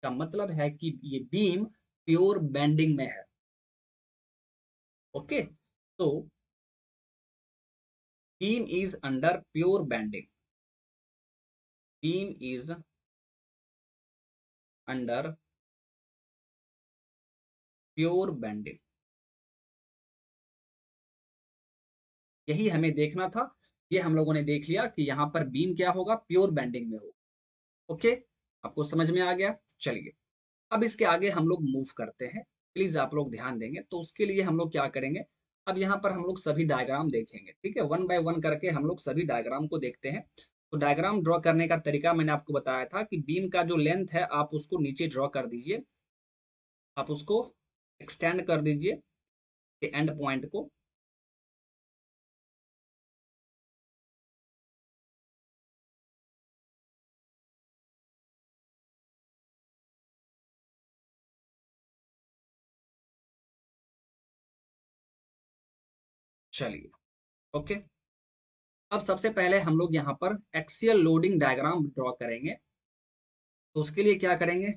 का मतलब है कि ये बीम प्योर बेंडिंग में है। ओके, तो beam is under pure bending, beam is under pure bending. यही हमें देखना था, ये हम लोगों ने देख लिया कि यहाँ पर बीम क्या होगा, प्योर बेंडिंग में होगा। ओके, आपको समझ में आ गया। चलिए, अब इसके आगे हम लोग मूव करते हैं, प्लीज आप लोग ध्यान देंगे। तो उसके लिए हम लोग क्या करेंगे, अब यहाँ पर हम लोग सभी डायग्राम देखेंगे। ठीक है, वन बाय वन करके हम लोग सभी डायग्राम को देखते हैं। तो डायग्राम ड्रॉ करने का तरीका मैंने आपको बताया था कि बीम का जो लेंथ है आप उसको नीचे ड्रॉ कर दीजिए, आप उसको एक्सटेंड कर दीजिए एंड पॉइंट को। चलिए, ओके, अब सबसे पहले हम लोग यहाँ पर एक्सियल लोडिंग डायग्राम ड्रॉ करेंगे। तो उसके लिए क्या करेंगे,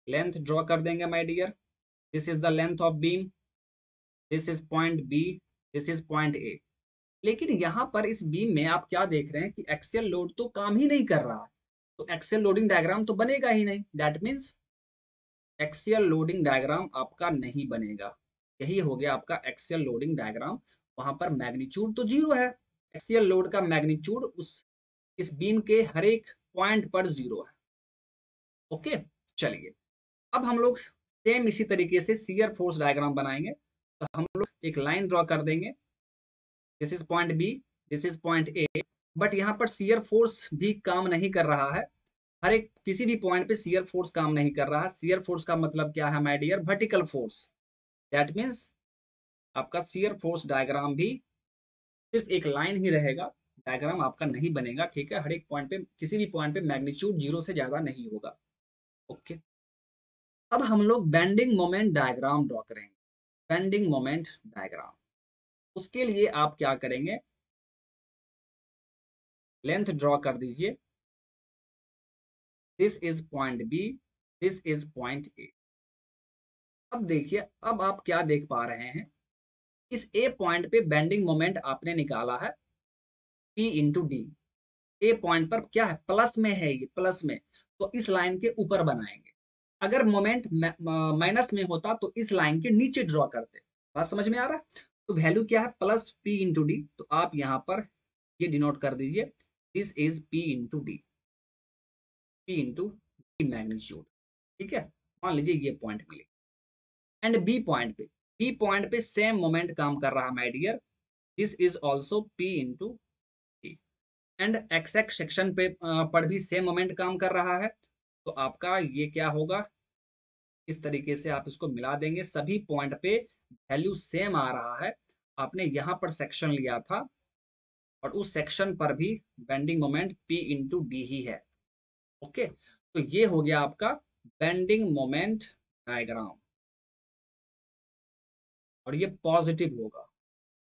लेंथ ड्रॉ कर देंगे my dear. This is the length of beam, this is point B, this is point A. लेकिन यहाँ पर इस बीम में आप क्या देख रहे हैं कि एक्सियल लोड तो काम ही नहीं कर रहा है, तो एक्सियल लोडिंग डायग्राम तो बनेगा ही नहीं। That means axial loading diagram आपका नहीं बनेगा। यही हो गया आपका एक्सियल लोडिंग डायग्राम। वहां पर मैग्नीट्यूड तो 0 है, एक्सियल लोड का मैग्नीट्यूड उस इस बीम के हर एक पॉइंट पर 0 है। ओके, चलिए, अब हम लोग सेम इसी तरीके से शियर फोर्स डायग्राम बनाएंगे। तो हम लोग एक लाइन ड्रॉ कर देंगे, this is point B, this is point A. But यहाँ पर शियर फोर्स भी काम नहीं कर रहा है, हर एक किसी भी पॉइंट पे शियर फोर्स काम नहीं कर रहा है। शियर फोर्स का मतलब क्या है my dear, vertical force. That means आपका शियर फोर्स डायग्राम भी सिर्फ एक लाइन ही रहेगा, डायग्राम आपका नहीं बनेगा। ठीक है, हर एक पॉइंट पे किसी भी पॉइंट पे मैग्नीट्यूड 0 से ज्यादा नहीं होगा। ओके, अब हम लोग बेंडिंग मोमेंट डायग्राम ड्रॉ करेंगे, बेंडिंग मोमेंट डायग्राम। उसके लिए आप क्या करेंगे, लेंथ ड्रॉ कर दीजिए, this is point B, this is point A. अब देखिए, अब आप क्या देख पा रहे हैं, इस ए पॉइंट पे बेंडिंग मोमेंट आपने निकाला है P इंटू डी। ए पॉइंट पर क्या है, प्लस में है, ये प्लस में, तो इस लाइन के ऊपर बनाएंगे। अगर मोमेंट माइनस में होता तो इस लाइन के नीचे ड्रॉ करते। बात समझ में आ रहा है। तो वैल्यू क्या है, प्लस P इंटू डी। तो आप यहाँ पर ये डिनोट कर दीजिए, this is P into D, P into D magnitude. ठीक है, मान लीजिए ये पॉइंट मिले। एंड बी पॉइंट पे सेम मोमेंट काम कर रहा है my dear, this is also P into D. And X X section पे पर भी सेम मोमेंट काम कर रहा है। तो आपका ये क्या होगा, इस तरीके से आप इसको मिला देंगे, सभी पॉइंट पे वैल्यू सेम आ रहा है। आपने यहाँ पर सेक्शन लिया था, और उस सेक्शन पर भी bending moment P into D ही है। ओके, तो ये हो गया आपका बेंडिंग मोमेंट डायग्राम, और ये पॉजिटिव होगा,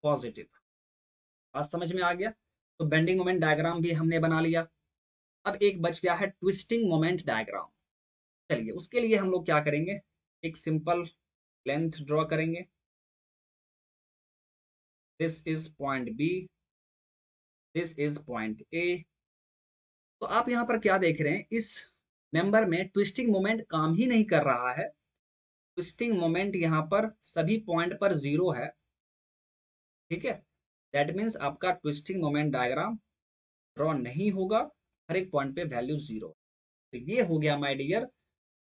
पॉजिटिव। बात समझ में आ गया? तो बेंडिंग मोमेंट डायग्राम भी हमने बना लिया। अब एक बच गया है ट्विस्टिंग मोमेंट डायग्राम। चलिए उसके लिए हम लोग क्या करेंगे, एक सिंपल लेंथ ड्रॉ करेंगे। This is point B, this is point A. तो आप यहाँ पर क्या देख रहे हैं, इस मेंबर में ट्विस्टिंग मोमेंट काम ही नहीं कर रहा है। ट्विस्टिंग मोमेंट यहाँ पर सभी पॉइंट पर जीरो है। ठीक है, दैट मीन्स आपका ट्विस्टिंग मोमेंट डायग्राम ड्रॉ नहीं होगा, हर एक पॉइंट पे वैल्यू जीरो। तो ये हो गया माय डियर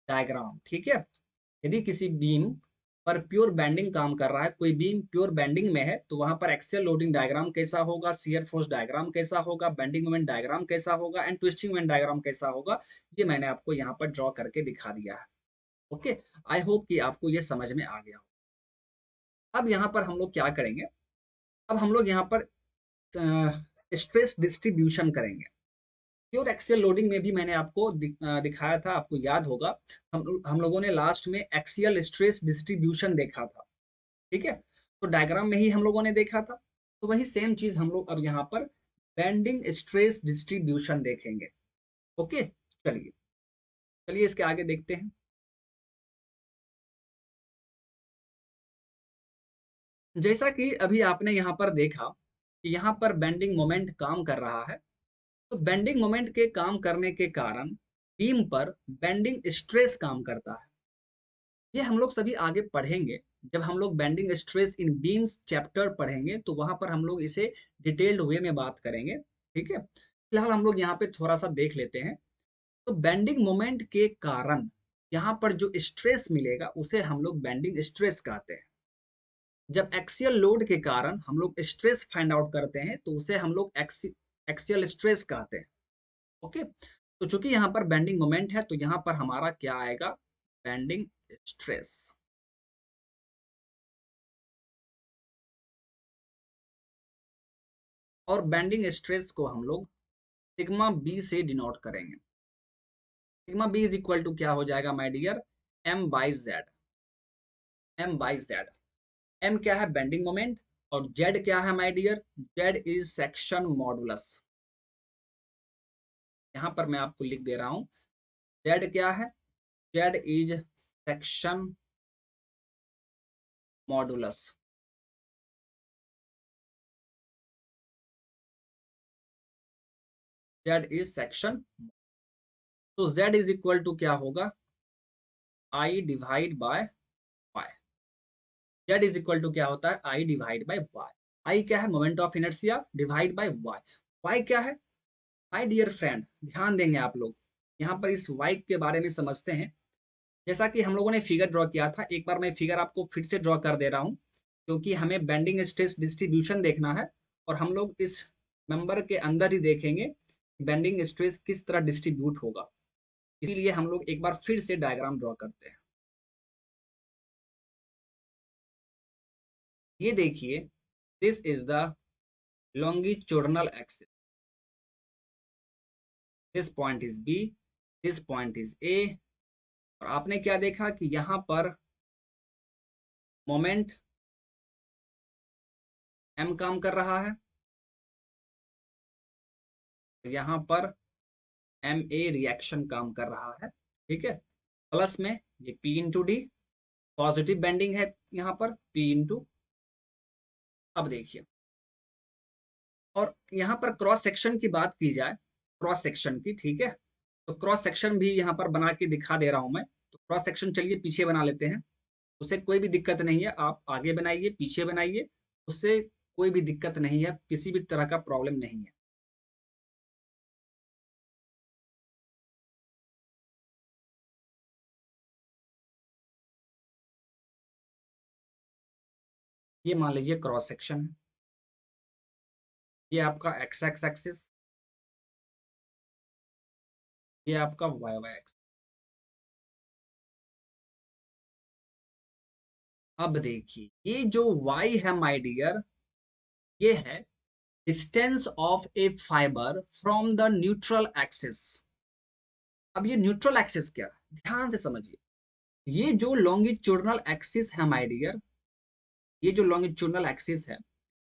डायग्राम। ठीक है, यदि किसी बीम पर प्योर बेंडिंग काम कर रहा है, कोई बीम प्योर बेंडिंग में है, तो वहां पर एक्सियल लोडिंग डायग्राम कैसा होगा, शियर फोर्स डायग्राम कैसा होगा, बेंडिंग मोमेंट डायग्राम कैसा होगा एंड ट्विस्टिंग मोमेंट डायग्राम कैसा होगा, ये मैंने आपको यहाँ पर ड्रॉ करके दिखा दिया है। ओके, आई होप कि आपको ये समझ में आ गया हो। अब यहाँ पर हम लोग क्या करेंगे, अब हम लोग यहाँ पर स्ट्रेस डिस्ट्रीब्यूशन करेंगे। प्योर एक्सियल लोडिंग में भी मैंने आपको दिखाया था, आपको याद होगा। हम लोगों ने लास्ट में एक्सियल स्ट्रेस डिस्ट्रीब्यूशन देखा था। ठीक है, तो डायग्राम में ही हम लोगों ने देखा था, तो वही सेम चीज हम लोग अब यहाँ पर बेंडिंग स्ट्रेस डिस्ट्रीब्यूशन देखेंगे। ओके, चलिए चलिए इसके आगे देखते हैं। जैसा कि अभी आपने यहाँ पर देखा कि यहाँ पर बेंडिंग मोमेंट काम कर रहा है, तो बेंडिंग मोमेंट के काम करने के कारण बीम पर बेंडिंग स्ट्रेस काम करता है। ये हम लोग सभी आगे पढ़ेंगे, जब हम लोग bending stress in beams chapter पढ़ेंगे तो वहां पर हम लोग इसे डिटेल्ड वे में बात करेंगे। ठीक है, फिलहाल हम लोग यहाँ पे थोड़ा सा देख लेते हैं। तो बेंडिंग मोमेंट के कारण यहाँ पर जो स्ट्रेस मिलेगा उसे हम लोग बेंडिंग स्ट्रेस कहते हैं। जब एक्सियल लोड के कारण हम लोग स्ट्रेस फाइंड आउट करते हैं तो उसे हम लोग एक्सियल स्ट्रेस कहते हैं। ओके, तो चूंकि यहाँ पर बेंडिंग मोमेंट है तो यहाँ पर हमारा क्या आएगा, बेंडिंग स्ट्रेस। और बेंडिंग स्ट्रेस को हम लोग सिग्मा बी से डिनोट करेंगे। Sigma B is equal to क्या हो जाएगा my dear, M by Z. M by Z, M क्या है, बेंडिंग मोमेंट, और जेड क्या है my dear, Z is section modulus. यहां पर मैं आपको लिख दे रहा हूं, जेड क्या है, Z is section modulus. Z is section, तो जेड इज इक्वल टू क्या होगा, I divide by Y. Z is equal to क्या होता है, I divide by Y. I क्या है, moment of inertia divide by Y. Y क्या है, माय डियर फ्रेंड, ध्यान देंगे आप लोग, यहाँ पर इस वाई के बारे में समझते हैं। जैसा कि हम लोगों ने फिगर ड्रॉ किया था, एक बार मैं फिगर आपको फिर से ड्रॉ कर दे रहा हूँ, क्योंकि हमें बेंडिंग स्ट्रेस डिस्ट्रीब्यूशन देखना है, और हम लोग इस मेंबर के अंदर ही देखेंगे बेंडिंग स्ट्रेस किस तरह डिस्ट्रीब्यूट होगा। इसीलिए हम लोग एक बार फिर से डायग्राम ड्रॉ करते हैं। ये देखिए, this is the longitudinal axis, this point is B, this point is A. और आपने क्या देखा कि यहाँ पर मोमेंट एम काम कर रहा है, यहाँ पर एम ए रिएक्शन काम कर रहा है। ठीक है, प्लस में ये P into D, positive bending है यहाँ पर पी इंटू। अब देखिए, और यहाँ पर क्रॉस सेक्शन की बात की जाए, क्रॉस सेक्शन की, ठीक है, तो क्रॉस सेक्शन भी यहाँ पर बना के दिखा दे रहा हूं मैं। तो क्रॉस सेक्शन चलिए पीछे बना लेते हैं, उससे कोई भी दिक्कत नहीं है, आप आगे बनाइए पीछे बनाइए, उससे कोई भी दिक्कत नहीं है, किसी भी तरह का प्रॉब्लम नहीं है। ये मान लीजिए क्रॉस सेक्शन है, ये आपका एक्स एक्स एक्सिस, ये आपका वाई वाई एक्स। अब देखिए, ये जो y है माय डियर, ये है distance of a fibre from the neutral axis. अब ये न्यूट्रल एक्सिस क्या है, ध्यान से समझिए। ये जो लॉन्गिट्यूडनल एक्सिस है माय डियर, ये जो लॉन्गिट्यूडनल एक्सिस है,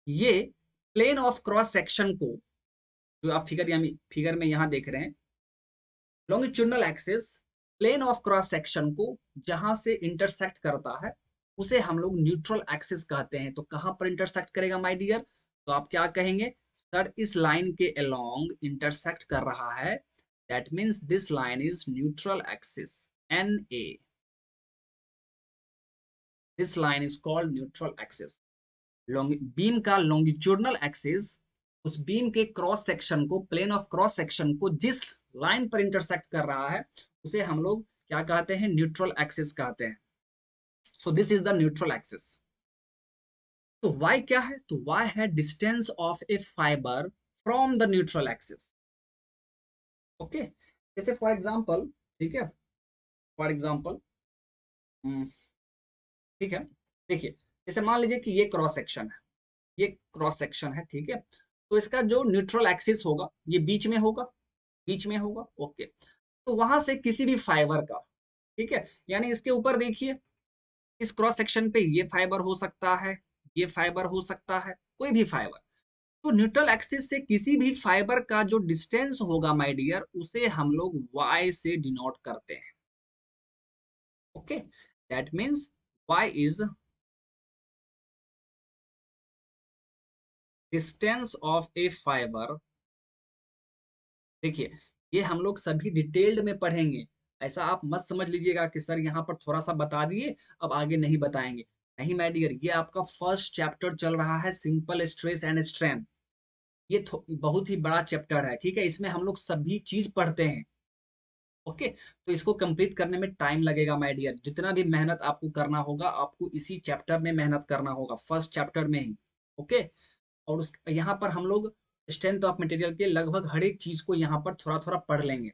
ये प्लेन ऑफ क्रॉस सेक्शन को, जो आप फिगर में यहाँ देख रहे हैं, longitudinal axis plane of cross section को जहां से इंटरसेक्ट करता है, उसे हम लोग न्यूट्रल एक्सिस कहते हैं। तो कहां पर इंटरसेक्ट करेगा माय डियर? तो आप क्या कहेंगे, सर इस लाइन के अलोंग इंटरसेक्ट कर रहा है, that means this line is neutral axis, N A, this line is called neutral axis. Beam का लॉन्गिट्यूडनल एक्सिस उस बीम के क्रॉस सेक्शन को, प्लेन ऑफ क्रॉस सेक्शन को जिस लाइन पर इंटरसेक्ट कर रहा है, उसे हम लोग क्या कहते हैं, न्यूट्रल एक्सिस कहते हैं। So this is the neutral axis. तो y क्या है? तो y है distance of a fibre from the neutral axis. Okay, जैसे फॉर एग्जांपल, ठीक है, फॉर एग्जांपल, ठीक है, देखिए, जैसे मान लीजिए कि ये क्रॉस सेक्शन है, ये क्रॉस सेक्शन है, ठीक है। तो इसका जो न्यूट्रल एक्सिस होगा, ये बीच में होगा, बीच में होगा, ओके। तो वहां से किसी भी फाइबर का, ठीक है, यानी इसके ऊपर देखिए, इस क्रॉस सेक्शन पे ये फाइबर हो सकता है, ये फाइबर हो सकता है, कोई भी फाइबर। तो न्यूट्रल एक्सिस से किसी भी फाइबर का जो डिस्टेंस होगा माय डियर, उसे हम लोग y से डिनोट करते हैं। Okay, that means y is distance of a fibre. देखिए, ये हम लोग सभी डिटेल्ड में पढ़ेंगे, ऐसा आप मत समझ लीजिएगा कि सर यहाँ पर थोड़ा सा बता दिए अब आगे नहीं बताएंगे। नहीं माय डियर, ये आपका फर्स्ट चैप्टर चल रहा है, सिंपल स्ट्रेस एंड स्ट्रेन। ये बहुत ही बड़ा चैप्टर है, ठीक है, इसमें हम लोग सभी चीज पढ़ते हैं। ओके, तो इसको कंप्लीट करने में टाइम लगेगा माय डियर। जितना भी मेहनत आपको करना होगा, आपको इसी चैप्टर में मेहनत करना होगा, फर्स्ट चैप्टर में ही। ओके, और उस यहाँ पर हम लोग स्ट्रेंथ ऑफ मटेरियल के लगभग हर एक चीज को यहाँ पर थोड़ा थोड़ा पढ़ लेंगे,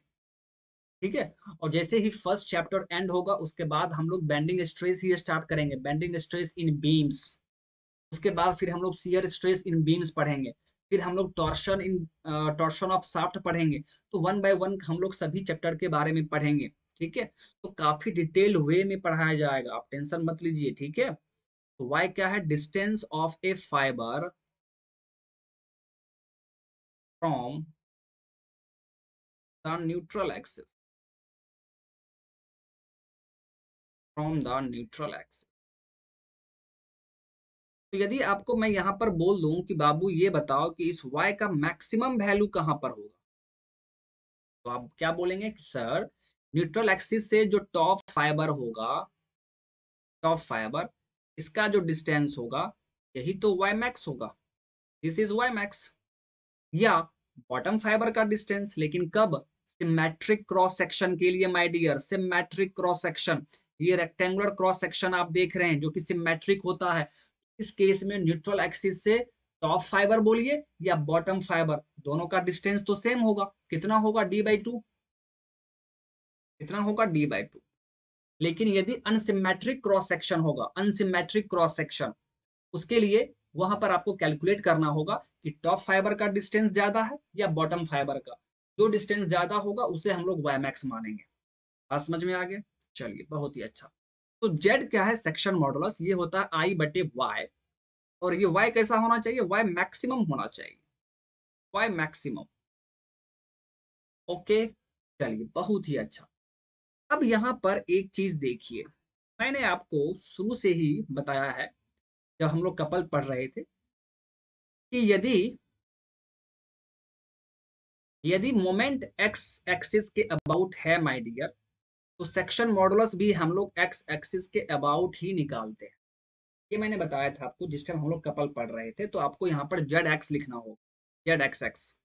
ठीक है। और जैसे ही फर्स्ट चैप्टर एंड होगा, उसके बाद हम लोग बेंडिंग स्ट्रेस ही स्टार्ट करेंगे, बेंडिंग स्ट्रेस इन बीम्स। उसके बाद फिर हम लोग शियर स्ट्रेस इन बीम्स पढ़ेंगे। फिर हम लोग टॉर्शन ऑफ शाफ्ट पढ़ेंगे। तो वन बाय वन हम लोग सभी चैप्टर के बारे में पढ़ेंगे, ठीक है। तो काफी डिटेल वे में पढ़ाया जाएगा, आप टेंशन मत लीजिए, ठीक है। तो वाई क्या है, distance of a fibre from the neutral axis, from the neutral axis. तो यदि आपको मैं यहाँ पर बोल दूं कि बाबू ये बताओ कि इस y का मैक्सिमम वैल्यू कहाँ पर होगा, तो आप क्या बोलेंगे कि सर न्यूट्रल एक्सिस से जो टॉप फाइबर होगा, टॉप फाइबर, इसका जो डिस्टेंस होगा, यही तो y मैक्स होगा, दिस इज y मैक्स। या बॉटम फाइबर का डिस्टेंस, लेकिन कब, सिमेट्रिक क्रॉस सेक्शन के लिए my dear, symmetric cross section. ये रेक्टेंगुलर क्रॉस सेक्शन आप देख रहे हैं जो कि सिमेट्रिक होता है। इस केस में न्यूट्रल एक्सिस से टॉप फाइबर बोलिए या बॉटम फाइबर, दोनों का डिस्टेंस तो सेम होगा। कितना होगा, d/2, कितना होगा, d/2। लेकिन यदि अनसिमेट्रिक क्रॉस सेक्शन होगा, अनसिमेट्रिक क्रॉस सेक्शन, उसके लिए वहां पर आपको कैलकुलेट करना होगा कि टॉप फाइबर का डिस्टेंस ज्यादा है या बॉटम फाइबर का। जो डिस्टेंस ज्यादा होगा उसे हम लोग वाई मैक्स मानेंगे। बात समझ में आ गया? चलिए, बहुत ही अच्छा। तो जेड क्या है, सेक्शन मॉडुलस, ये होता है I/Y। और ये y कैसा होना चाहिए, y मैक्सिमम होना चाहिए, y मैक्सिमम। ओके, चलिए, बहुत ही अच्छा। अब यहाँ पर एक चीज देखिए, मैंने आपको शुरू से ही बताया है, जब हम लोग कपल पढ़ रहे थे, कि यदि यदि मोमेंट एक्स एक्सिस के अबाउट है माय डियर, तो सेक्शन मॉडुलस भी हम लोग एक्स एक्सिस के अबाउट ही निकालते हैं। ये मैंने बताया था आपको जिस टाइम हम लोग कपल पढ़ रहे थे। तो आपको यहाँ पर जेड एक्स लिखना होगा, जेड एक्स एक्स।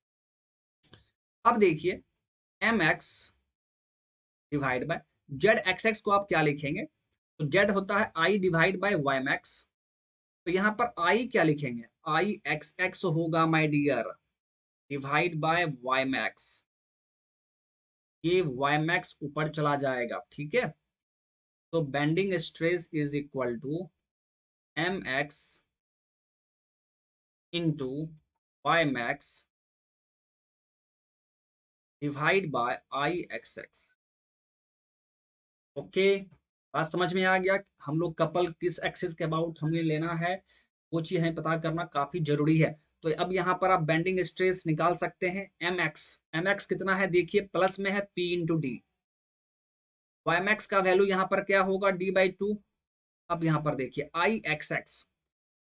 अब देखिए, M X divide by Z X X को आप क्या लिखेंगे, तो जेड होता है I/y मैक्स। तो यहाँ पर I क्या लिखेंगे, I(x(x) होगा my dear, divide by y max. ये y मैक्स ऊपर चला जाएगा, ठीक है। तो bending stress is equal to mx into y max divide by I x x. Okay, बात समझ में आ गया। हम लोग कपल किस एक्सिस के अबाउट हमें लेना है, वो चीज हमें पता करना काफी जरूरी है। तो अब यहाँ पर आप बेंडिंग स्ट्रेस निकाल सकते हैं। एम एक्स कितना है देखिए, प्लस में है P into D. Y max का वैल्यू यहाँ पर क्या होगा, d/2। अब यहाँ पर देखिए आई एक्स एक्स,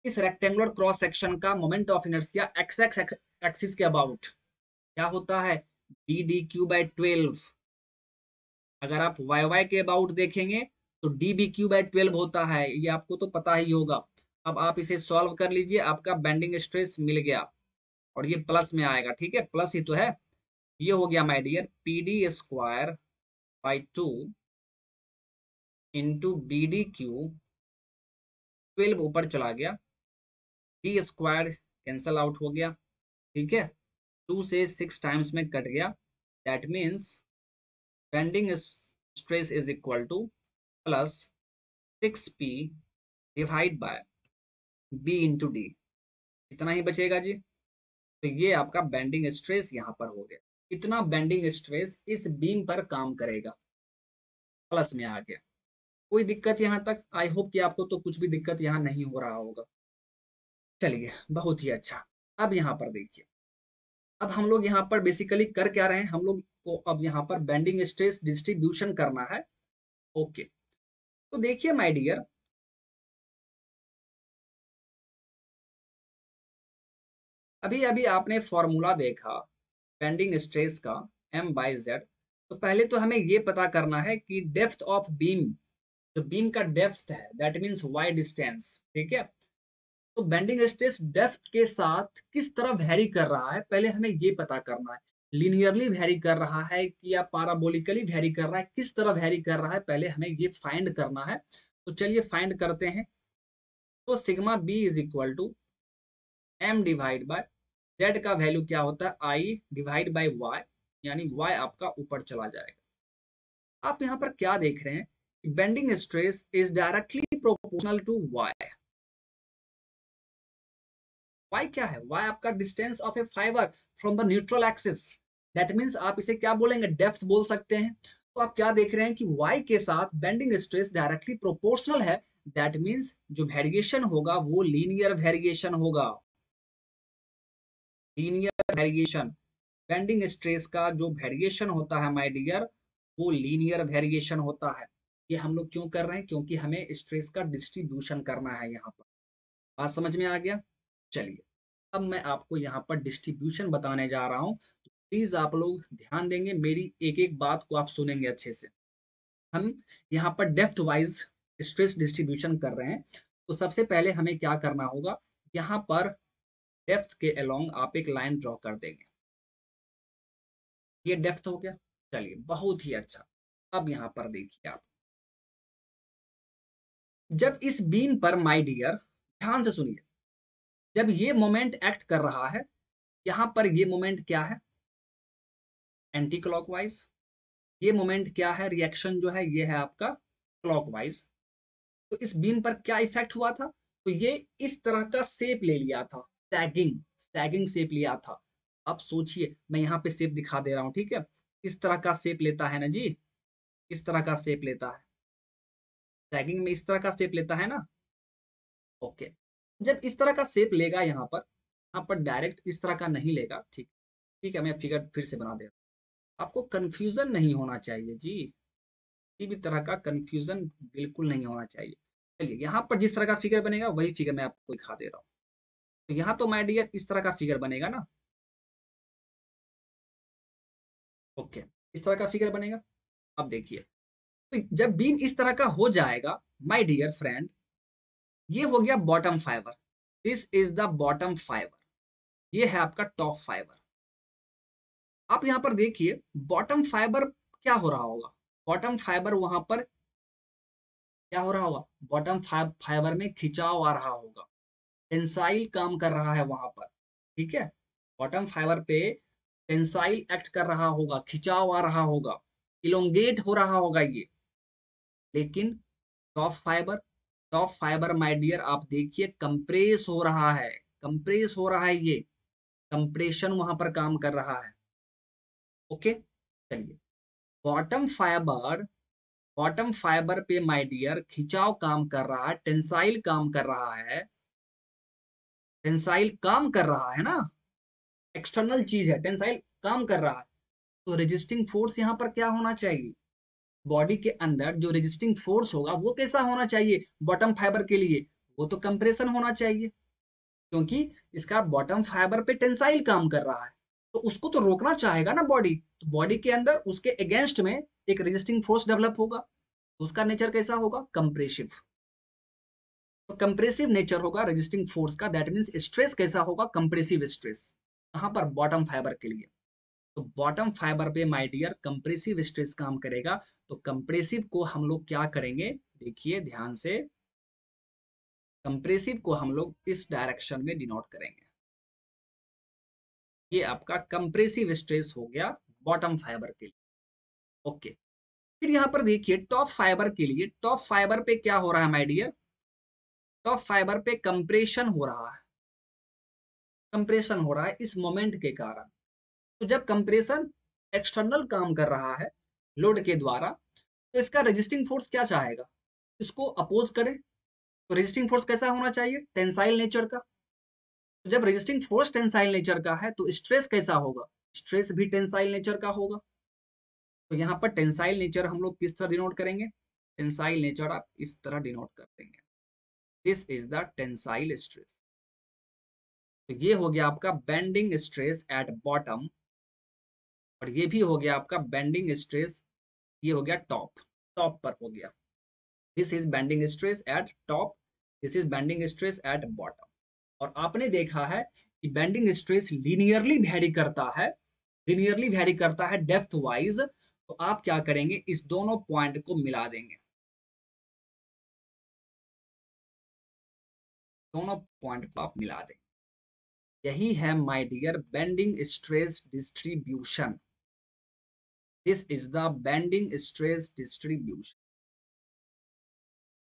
इस रेक्टेंगुलर क्रॉस सेक्शन का moment of inertia x x axis के अबाउट क्या होता है, b/d⁴/12। अगर आप वाई वाई के अबाउट देखेंगे तो db⁴/12 होता है, ये आपको तो पता ही होगा। अब आप इसे सॉल्व कर लीजिए, आपका बेंडिंग स्ट्रेस मिल गया और ये प्लस में आएगा, ठीक है, प्लस ही तो है। ये हो गया my dear PD² / 2 into BD⁴, 12 ऊपर चला गया, d² कैंसल आउट हो गया, ठीक है, 2 से 6 टाइम्स में कट गया। That means bending stress is equal two plus 6p divide by b into D. इतना ही बचेगा जी। तो ये आपका बेंडिंग स्ट्रेस यहाँ पर हो गया। इतना बेंडिंग स्ट्रेस इस बीम पर काम करेगा, प्लस में आ गया। कोई दिक्कत यहाँ तक? आई होप कि आपको तो कुछ भी दिक्कत यहाँ नहीं हो रहा होगा। चलिए, बहुत ही अच्छा। अब यहाँ पर देखिए, अब हम लोग यहाँ पर बेसिकली कर क्या रहे हैं, हम लोग को अब यहाँ पर बेंडिंग स्ट्रेस डिस्ट्रीब्यूशन करना है। ओके, तो देखिए माय डियर, अभी अभी आपने फॉर्मूला देखा बेंडिंग स्ट्रेस का M/Z। तो पहले तो हमें ये पता करना है कि डेप्थ ऑफ बीम, जो बीम का डेप्थ है दैट मीन्स वाई डिस्टेंस, ठीक है। तो बेंडिंग स्ट्रेस डेप्थ के साथ किस तरह वैरी कर रहा है, पहले हमें ये पता करना है। लीनियरली वैरी कर रहा है कि या पैराबोलिकली वैरी कर रहा है, किस तरह वैरी कर रहा है, पहले हमें ये फाइंड करना है। तो चलिए फाइंड करते हैं। तो sigma B is equal to M divide by Z का वैल्यू क्या होता है, आई डिवाइड बाय वाई, यानी वाई आपका ऊपर चला जाएगा। आप यहाँ पर क्या देख रहे हैं, bending stress is directly proportional to y. Y क्या है, वाई आपका distance of a fibre from the neutral axis. That means आप इसे क्या बोलेंगे, डेप्थ बोल सकते हैं। तो आप क्या देख रहे हैं कि वाई के साथ बेंडिंग स्ट्रेस डायरेक्टली प्रोपोर्शनल है। दैट मीन्स जो वेरिएशन होगा वो लीनियर वेरिएशन होगा। लीनियर वेरिएशन, बेंडिंग स्ट्रेस का जो वेरिएशन होता है माय डियर, वो लीनियर वेरिएशन होता है। ये हम लोग क्यों कर रहे हैं, क्योंकि हमें स्ट्रेस का डिस्ट्रीब्यूशन करना है यहाँ पर। बात समझ में आ गया। चलिए, अब मैं आपको यहाँ पर डिस्ट्रीब्यूशन बताने जा रहा हूँ, तो प्लीज आप लोग ध्यान देंगे, मेरी एक एक बात को आप सुनेंगे अच्छे से। हम यहाँ पर डेप्थ वाइज स्ट्रेस डिस्ट्रीब्यूशन कर रहे हैं। तो सबसे पहले हमें क्या करना होगा, यहाँ पर डेप्थ के अलोंग आप एक लाइन ड्रॉ कर देंगे। ये डेप्थ हो गया। चलिए, बहुत ही अच्छा। अब यहाँ पर देखिए आप, जब इस बीम पर माय डियर ध्यान से सुनिए, जब ये मोमेंट एक्ट कर रहा है, यहाँ पर ये मोमेंट क्या है, एंटी क्लॉकवाइज। ये मोमेंट क्या है, रिएक्शन जो है ये है आपका क्लॉकवाइज। तो इस बीम पर क्या इफेक्ट हुआ था, तो ये इस तरह का शेप ले लिया था, सैगिंग सैगिंग शेप लिया था। अब सोचिए, मैं यहाँ पे शेप दिखा दे रहा हूँ, ठीक है। इस तरह का शेप लेता है ना जी, इस तरह का शेप लेता है, सैगिंग में इस तरह का शेप लेता है ना। ओके, जब इस तरह का शेप लेगा यहाँ पर डायरेक्ट इस तरह का नहीं लेगा, ठीक। ठीक है, मैं फिगर फिर से बना दे रहा हूँ, आपको कंफ्यूजन नहीं होना चाहिए जी, किसी भी तरह का कंफ्यूजन बिल्कुल नहीं होना चाहिए। चलिए, यहाँ पर जिस तरह का फिगर बनेगा वही फिगर मैं आपको दिखा दे रहा हूँ। तो यहाँ तो माय डियर इस तरह का फिगर बनेगा ना। ओके, इस तरह का फिगर बनेगा। अब देखिए, तो जब बीम इस तरह का हो जाएगा माय डियर फ्रेंड, ये हो गया bottom fibre. This is the bottom fibre, ये है आपका टॉप फाइबर। आप यहाँ पर देखिए बॉटम फाइबर क्या हो रहा होगा, बॉटम फाइबर वहां पर क्या हो रहा होगा, बॉटम फाइबर में खिंचाव आ रहा होगा, टेंसाइल काम कर रहा है वहां पर, ठीक है। बॉटम फाइबर पे टेंसाइल एक्ट कर रहा होगा, खिंचाव आ रहा होगा, इलोंगेट हो रहा होगा ये। लेकिन top fibre, top fibre my dear आप देखिए कंप्रेस हो रहा है, कंप्रेस हो रहा है ये, कंप्रेशन वहां पर काम कर रहा है। ओके, चलिए, बॉटम फाइबर, बॉटम फाइबर पे माय डियर खिंचाव काम कर रहा है, टेंसाइल काम कर रहा है, टेंसाइल काम कर रहा है ना, एक्सटर्नल चीज है, टेंसाइल काम कर रहा है। तो रेजिस्टिंग फोर्स यहाँ पर क्या होना चाहिए, बॉडी के अंदर जो रेजिस्टिंग फोर्स होगा वो कैसा होना चाहिए बॉटम फाइबर के लिए, वो तो कंप्रेशन होना चाहिए, क्योंकि इसका बॉटम फाइबर पे टेंसाइल काम कर रहा है, तो उसको तो रोकना चाहेगा ना बॉडी, तो बॉडी के अंदर उसके अगेंस्ट में एक रेजिस्टिंग फोर्स डेवलप होगा, तो उसका नेचर कैसा होगा, कंप्रेसिव। तो कंप्रेसिव नेचर होगा रेजिस्टिंग फोर्स का, दैट मींस स्ट्रेस कैसा होगा, कंप्रेसिव स्ट्रेस, यहाँ पर बॉटम फाइबर के लिए। तो बॉटम फाइबर पे माय डियर कंप्रेसिव स्ट्रेस काम करेगा, तो कंप्रेसिव को हम लोग क्या करेंगे, देखिए ध्यान से, कंप्रेसिव को हम लोग इस डायरेक्शन में डिनोट करेंगे, ये आपका कंप्रेसिव स्ट्रेस हो गया बॉटम फाइबर के लिए। ओके, फिर यहाँ पर देखिए टॉप फाइबर के लिए, टॉप फाइबर पे क्या हो रहा है माय डियर, टॉप फाइबर पे कंप्रेशन हो रहा है, कंप्रेशन हो रहा है इस मोमेंट के कारण। तो जब कंप्रेशन एक्सटर्नल काम कर रहा है लोड के द्वारा, तो इसका रेजिस्टिंग फोर्स क्या चाहेगा, इसको अपोज करे, तो रेजिस्टिंग फोर्स कैसा होना चाहिए, टेंसाइल नेचर का। तो जब रेजिस्टिंग फोर्स टेंसाइल नेचर का है तो स्ट्रेस कैसा होगा, स्ट्रेस भी टेंसाइल नेचर का होगा। तो यहाँ पर टेंसाइल नेचर हम लोग किस तरह डिनोट करेंगे, टेंसाइल नेचर आप इस तरह डिनोट कर देंगे, this is the tensile stress. तो ये हो गया आपका बेंडिंग स्ट्रेस एट बॉटम, और ये भी हो गया आपका बेंडिंग स्ट्रेस, ये हो गया टॉप, टॉप पर हो गया, this is bending stress eight top, this is bending stress at bottom. और आपने देखा है कि बेंडिंग स्ट्रेस लीनियरली वैरी करता है, लीनियरली वैरी करता है डेप्थ वाइज, तो आप क्या करेंगे, इस दोनों पॉइंट को मिला देंगे, दोनों पॉइंट को आप मिला देंगे, यही है my dear bending stress distribution, this is the bending stress distribution.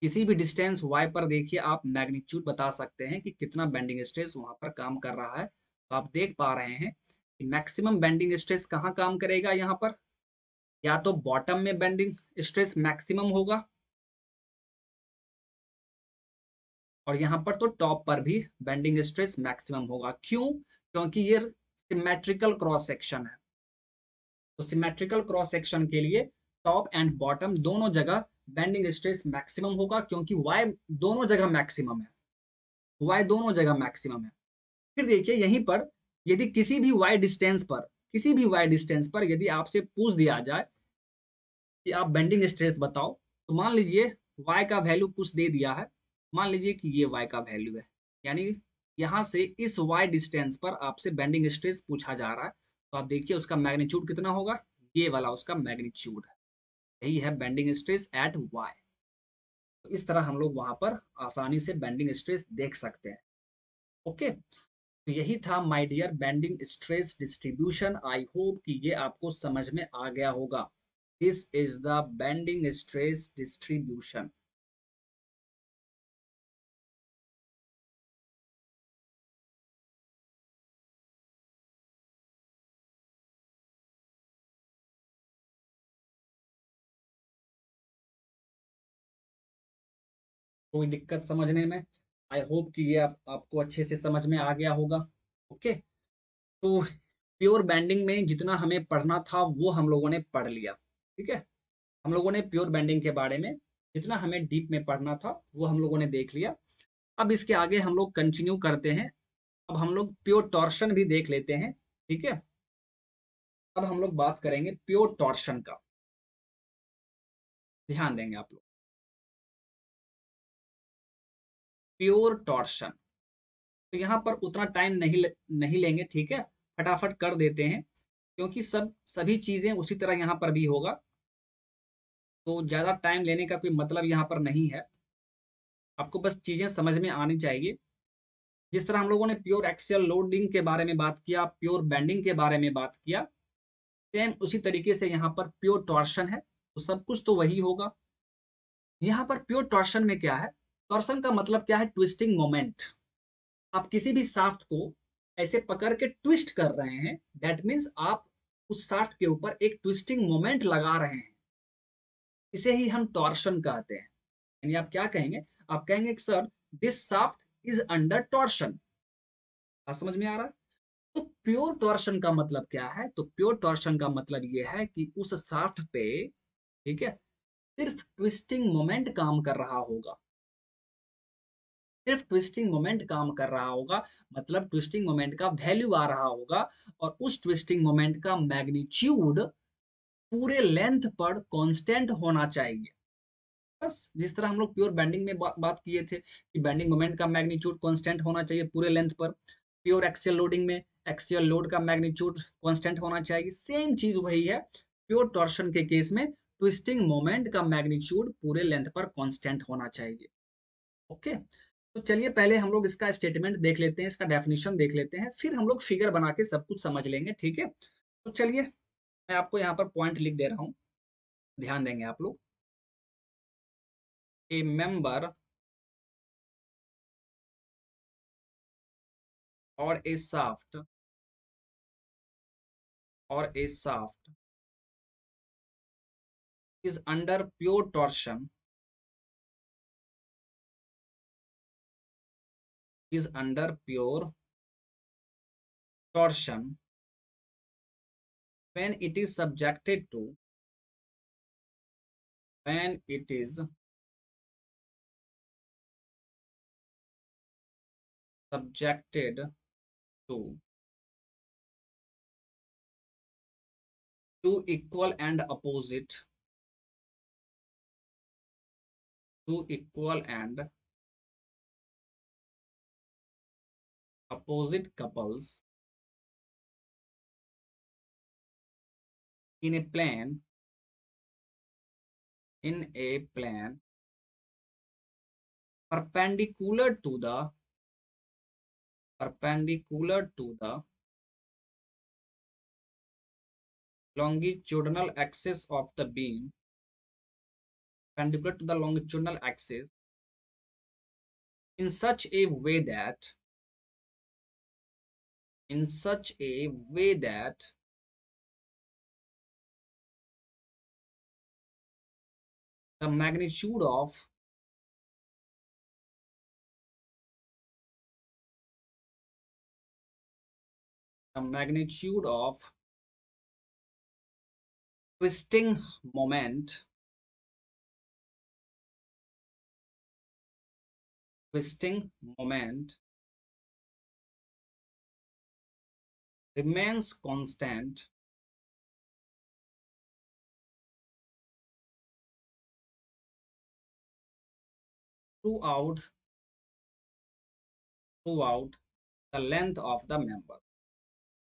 किसी भी डिस्टेंस y पर देखिए आप मैग्नीट्यूड बता सकते हैं कि कितना बेंडिंग स्ट्रेस वहां पर काम कर रहा है, तो आप देख पा रहे हैं कि मैक्सिमम बेंडिंग स्ट्रेस कहाँ काम करेगा, यहाँ पर या तो बॉटम में बेंडिंग स्ट्रेस मैक्सिमम होगा, और यहाँ पर तो टॉप पर भी बेंडिंग स्ट्रेस मैक्सिमम होगा। क्यों, क्योंकि ये सिमेट्रिकल क्रॉस सेक्शन है, तो सिमेट्रिकल क्रॉस सेक्शन के लिए टॉप एंड बॉटम दोनों जगह बेंडिंग स्ट्रेस मैक्सिमम होगा, क्योंकि y दोनों जगह मैक्सिमम है, y दोनों जगह मैक्सिमम है। फिर देखिए यहीं पर यदि किसी भी y डिस्टेंस पर, किसी भी y डिस्टेंस पर यदि आपसे पूछ दिया जाए कि आप बेंडिंग स्ट्रेस बताओ, तो मान लीजिए y का वैल्यू कुछ दे दिया है, मान लीजिए कि ये y का वैल्यू है, यानी यहाँ से इस y डिस्टेंस पर आपसे बेंडिंग स्ट्रेस पूछा जा रहा है, तो आप देखिए उसका मैग्नीट्यूड कितना होगा, ये वाला उसका मैग्नीट्यूड है, यही है बेंडिंग स्ट्रेस एट y। तो इस तरह हम लोग वहां पर आसानी से बेंडिंग स्ट्रेस देख सकते हैं। ओके, तो यही था my dear bending stress distribution, I hope कि ये आपको समझ में आ गया होगा, this is the bending stress distribution. कोई दिक्कत समझने में, आई होप कि ये आपको अच्छे से समझ में आ गया होगा। ओके, तो प्योर बैंडिंग में जितना हमें पढ़ना था वो हम लोगों ने पढ़ लिया, ठीक है, हम लोगों ने प्योर बैंडिंग के बारे में जितना हमें डीप में पढ़ना था वो हम लोगों ने देख लिया। अब इसके आगे हम लोग कंटिन्यू करते हैं, अब हम लोग प्योर टॉर्शन भी देख लेते हैं, ठीक है। अब हम लोग बात करेंगे प्योर टॉर्शन का, ध्यान देंगे आप लोग, प्योर टॉर्शन। तो यहाँ पर उतना टाइम नहीं लेंगे, ठीक है, फटाफट कर देते हैं, क्योंकि सभी चीजें उसी तरह यहाँ पर भी होगा, तो ज्यादा टाइम लेने का कोई मतलब यहाँ पर नहीं है, आपको बस चीजें समझ में आनी चाहिए। जिस तरह हम लोगों ने प्योर एक्सियल लोडिंग के बारे में बात किया, प्योर बेंडिंग के बारे में बात किया, सेम उसी तरीके से यहाँ पर प्योर टॉर्शन है, तो सब कुछ तो वही होगा। यहाँ पर प्योर टॉर्शन में क्या है, टॉर्शन का मतलब क्या है, ट्विस्टिंग मोमेंट। आप किसी भी शाफ्ट को ऐसे पकड़ के ट्विस्ट कर रहे हैं, दैट मीन्स आप उस शाफ्ट के ऊपर एक ट्विस्टिंग मोमेंट लगा रहे हैं, इसे ही हम टॉर्शन कहते हैं। यानी आप क्या कहेंगे, आप कहेंगे कि sir this shaft is under torsion. बात समझ में आ रहा है? तो प्योर टॉर्शन का मतलब क्या है? तो प्योर टॉर्शन का मतलब ये है कि उस शाफ्ट पे, ठीक है, सिर्फ ट्विस्टिंग मोमेंट काम कर रहा होगा, सिर्फ ट्विस्टिंग मोमेंट काम कर रहा होगा, मतलब ट्विस्टिंग मोमेंट का वैल्यू आ रहा होगा, और उस ट्विस्टिंग मोमेंट का मैग्नीट्यूड पूरे लेंथ पर कांस्टेंट होना चाहिए। बस जिस तरह हम लोग प्योर बेंडिंग में बात किए थे कि बेंडिंग मोमेंट का मैग्नीट्यूड कांस्टेंट होना चाहिए पूरे लेंथ पर, प्योर एक्सियल लोडिंग में एक्सियल लोड का मैग्नीट्यूड कांस्टेंट होना चाहिए, सेम चीज वही है प्योर टॉर्शन के केस में, ट्विस्टिंग मोमेंट का मैग्नीट्यूड पूरे लेंथ पर कांस्टेंट होना चाहिए। ओके, तो चलिए पहले हम लोग इसका स्टेटमेंट देख लेते हैं, इसका डेफिनेशन देख लेते हैं, फिर हम लोग फिगर बना के सब कुछ समझ लेंगे, ठीक है? तो चलिए मैं आपको यहाँ पर पॉइंट लिख दे रहा हूँ, ध्यान देंगे आप लोग। ए मेंबर और ए शाफ्ट, और ए shaft is under pure torsion, is under pure torsion when it is subjected to, when it is subjected to two equal and opposite, two equal and opposite couples in a plane, in a plane perpendicular to the, perpendicular to the longitudinal axis of the beam, perpendicular to the longitudinal axis in such a way that, in such a way that the magnitude of, the magnitude of twisting moment, twisting moment remains constant throughout, throughout the length of the member,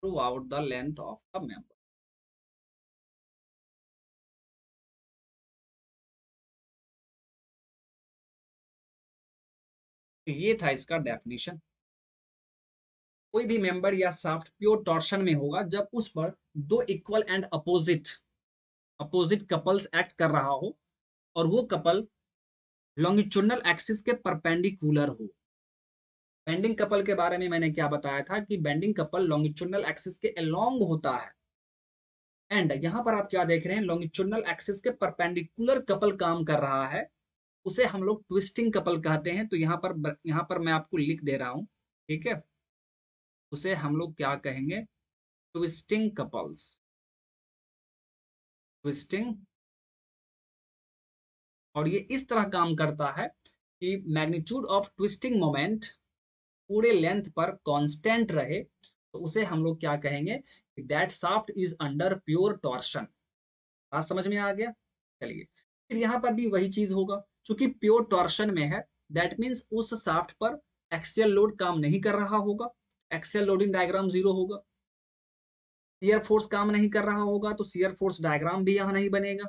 throughout the length of the member। तो ये था इसका definition. कोई भी member या shaft pure torsion में होगा जब उस पर दो equal and opposite, opposite couples act कर रहा हो, और वो कपल लॉन्गिट्यूडनल एक्सिस के परपेंडिकुलर हो। बेंडिंग कपल के बारे में मैंने क्या बताया था कि बेंडिंग कपल लॉन्गिट्यूडनल एक्सिस के अलोंग होता है, एंड यहां पर आप क्या देख रहे हैं, लॉन्गिट्यूडनल एक्सिस के परपेंडिकुलर कपल काम कर रहा है, उसे हम लोग ट्विस्टिंग कपल कहते हैं। तो यहाँ पर मैं आपको लिख दे रहा हूं, ठीक है, उसे हम लोग क्या कहेंगे, ट्विस्टिंग कपल्स, ट्विस्टिंग। और ये इस तरह काम करता है कि मैग्नीट्यूड ऑफ ट्विस्टिंग मोमेंट पूरे लेंथ पर कांस्टेंट रहे, तो उसे हम लोग क्या कहेंगे, that shaft is under pure torsion. बात समझ में आ गया? चलिए फिर यहाँ पर भी वही चीज होगा, क्योंकि प्योर टॉर्शन में है, दैट मीन्स उस शाफ्ट पर एक्सियल लोड काम नहीं कर रहा होगा, एक्सियल लोडिंग डायग्राम जीरो होगा, शियर फोर्स काम नहीं कर रहा होगा तो शियर फोर्स डायग्राम भी यहाँ नहीं बनेगा,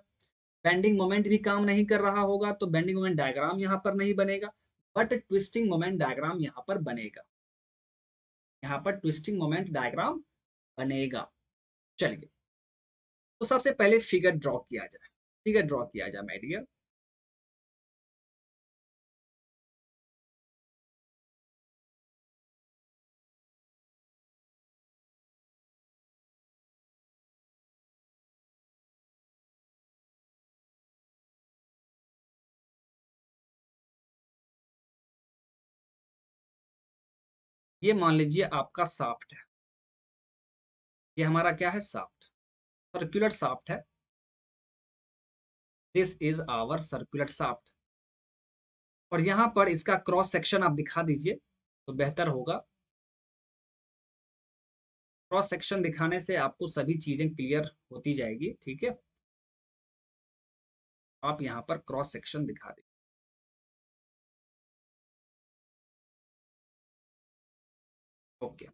बेंडिंग मोमेंट भी काम नहीं कर रहा होगा तो बेंडिंग मोमेंट डायग्राम यहाँ पर नहीं बनेगा, बट ट्विस्टिंग मोमेंट डायग्राम यहाँ पर बनेगा, यहाँ पर ट्विस्टिंग मोमेंट डायग्राम बनेगा। चलिए, तो सबसे पहले फिगर ड्रॉ किया जाए, फिगर ड्रॉ किया जाए माय डियर। ये मान लीजिए आपका शाफ्ट है, ये हमारा क्या है, शाफ्ट, सर्कुलर शाफ्ट है। This is our circular shaft. और यहाँ पर इसका क्रॉस सेक्शन आप दिखा दीजिए तो बेहतर होगा। क्रॉस सेक्शन दिखाने से आपको सभी चीजें क्लियर होती जाएगी, ठीक है। आप यहाँ पर क्रॉस सेक्शन दिखा दीजिए। Okay,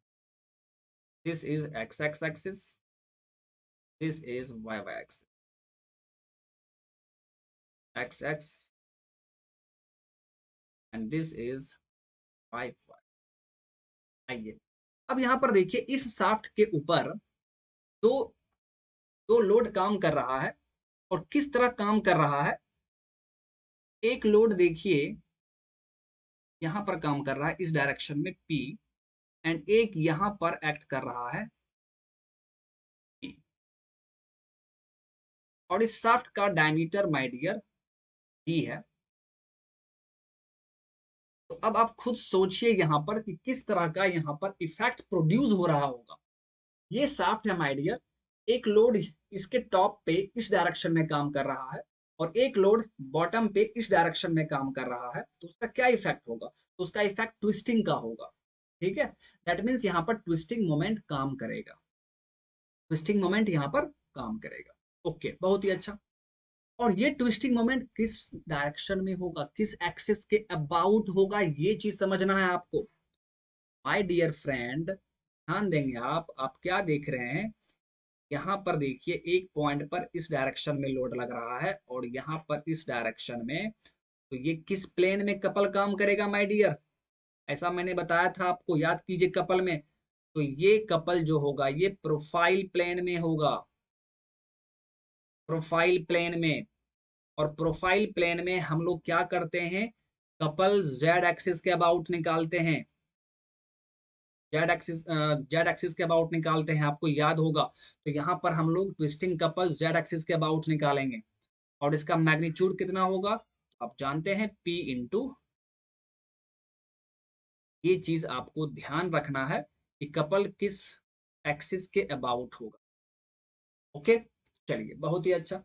this is x x axis, this is y y axis, x x and this is y y. आइए, अब यहाँ पर देखिए इस शाफ्ट के ऊपर दो दो लोड काम कर रहा है। और किस तरह काम कर रहा है, एक लोड देखिए यहाँ पर काम कर रहा है इस डायरेक्शन में P, एंड एक यहाँ पर एक्ट कर रहा है P। और इस शाफ्ट का डायमीटर माय डियर D है। तो अब आप खुद सोचिए यहाँ पर कि किस तरह का यहाँ पर इफेक्ट प्रोड्यूस हो रहा होगा। ये शाफ्ट है माय डियर, एक लोड इसके टॉप पे इस डायरेक्शन में काम कर रहा है और एक लोड बॉटम पे इस डायरेक्शन में काम कर रहा है। तो उसका क्या इफेक्ट होगा, तो उसका इफेक्ट ट्विस्टिंग का होगा, ठीक है। दैट मीन्स यहाँ पर ट्विस्टिंग मोमेंट काम करेगा, ट्विस्टिंग मोमेंट यहाँ पर काम करेगा। ओके, बहुत ही अच्छा। और ये ट्विस्टिंग मोमेंट किस डायरेक्शन में होगा, किस एक्सिस के अबाउट होगा, ये चीज समझना है आपको। माय डियर फ्रेंड, ध्यान देंगे आप क्या देख रहे हैं, यहाँ पर देखिए एक पॉइंट पर इस डायरेक्शन में लोड लग रहा है और यहाँ पर इस डायरेक्शन में। तो ये किस प्लेन में कपल काम करेगा माय डियर, ऐसा मैंने बताया था आपको, याद कीजिए कपल में। तो ये कपल जो होगा ये प्रोफाइल प्लेन में होगा, प्रोफाइल प्लेन में। और प्रोफाइल प्लेन में हम लोग क्या करते हैं, कपल जेड एक्सिस के अबाउट निकालते हैं, जेड एक्सिस के अबाउट निकालते हैं, आपको याद होगा। तो यहाँ पर हम लोग ट्विस्टिंग कपल जेड एक्सिस के अबाउट निकालेंगे। और इसका मैग्नीट्यूड कितना होगा, आप जानते हैं P इंटू। ये चीज आपको ध्यान रखना है कि कपल किस एक्सिस के अबाउट होगा। ओके, चलिए बहुत ही अच्छा।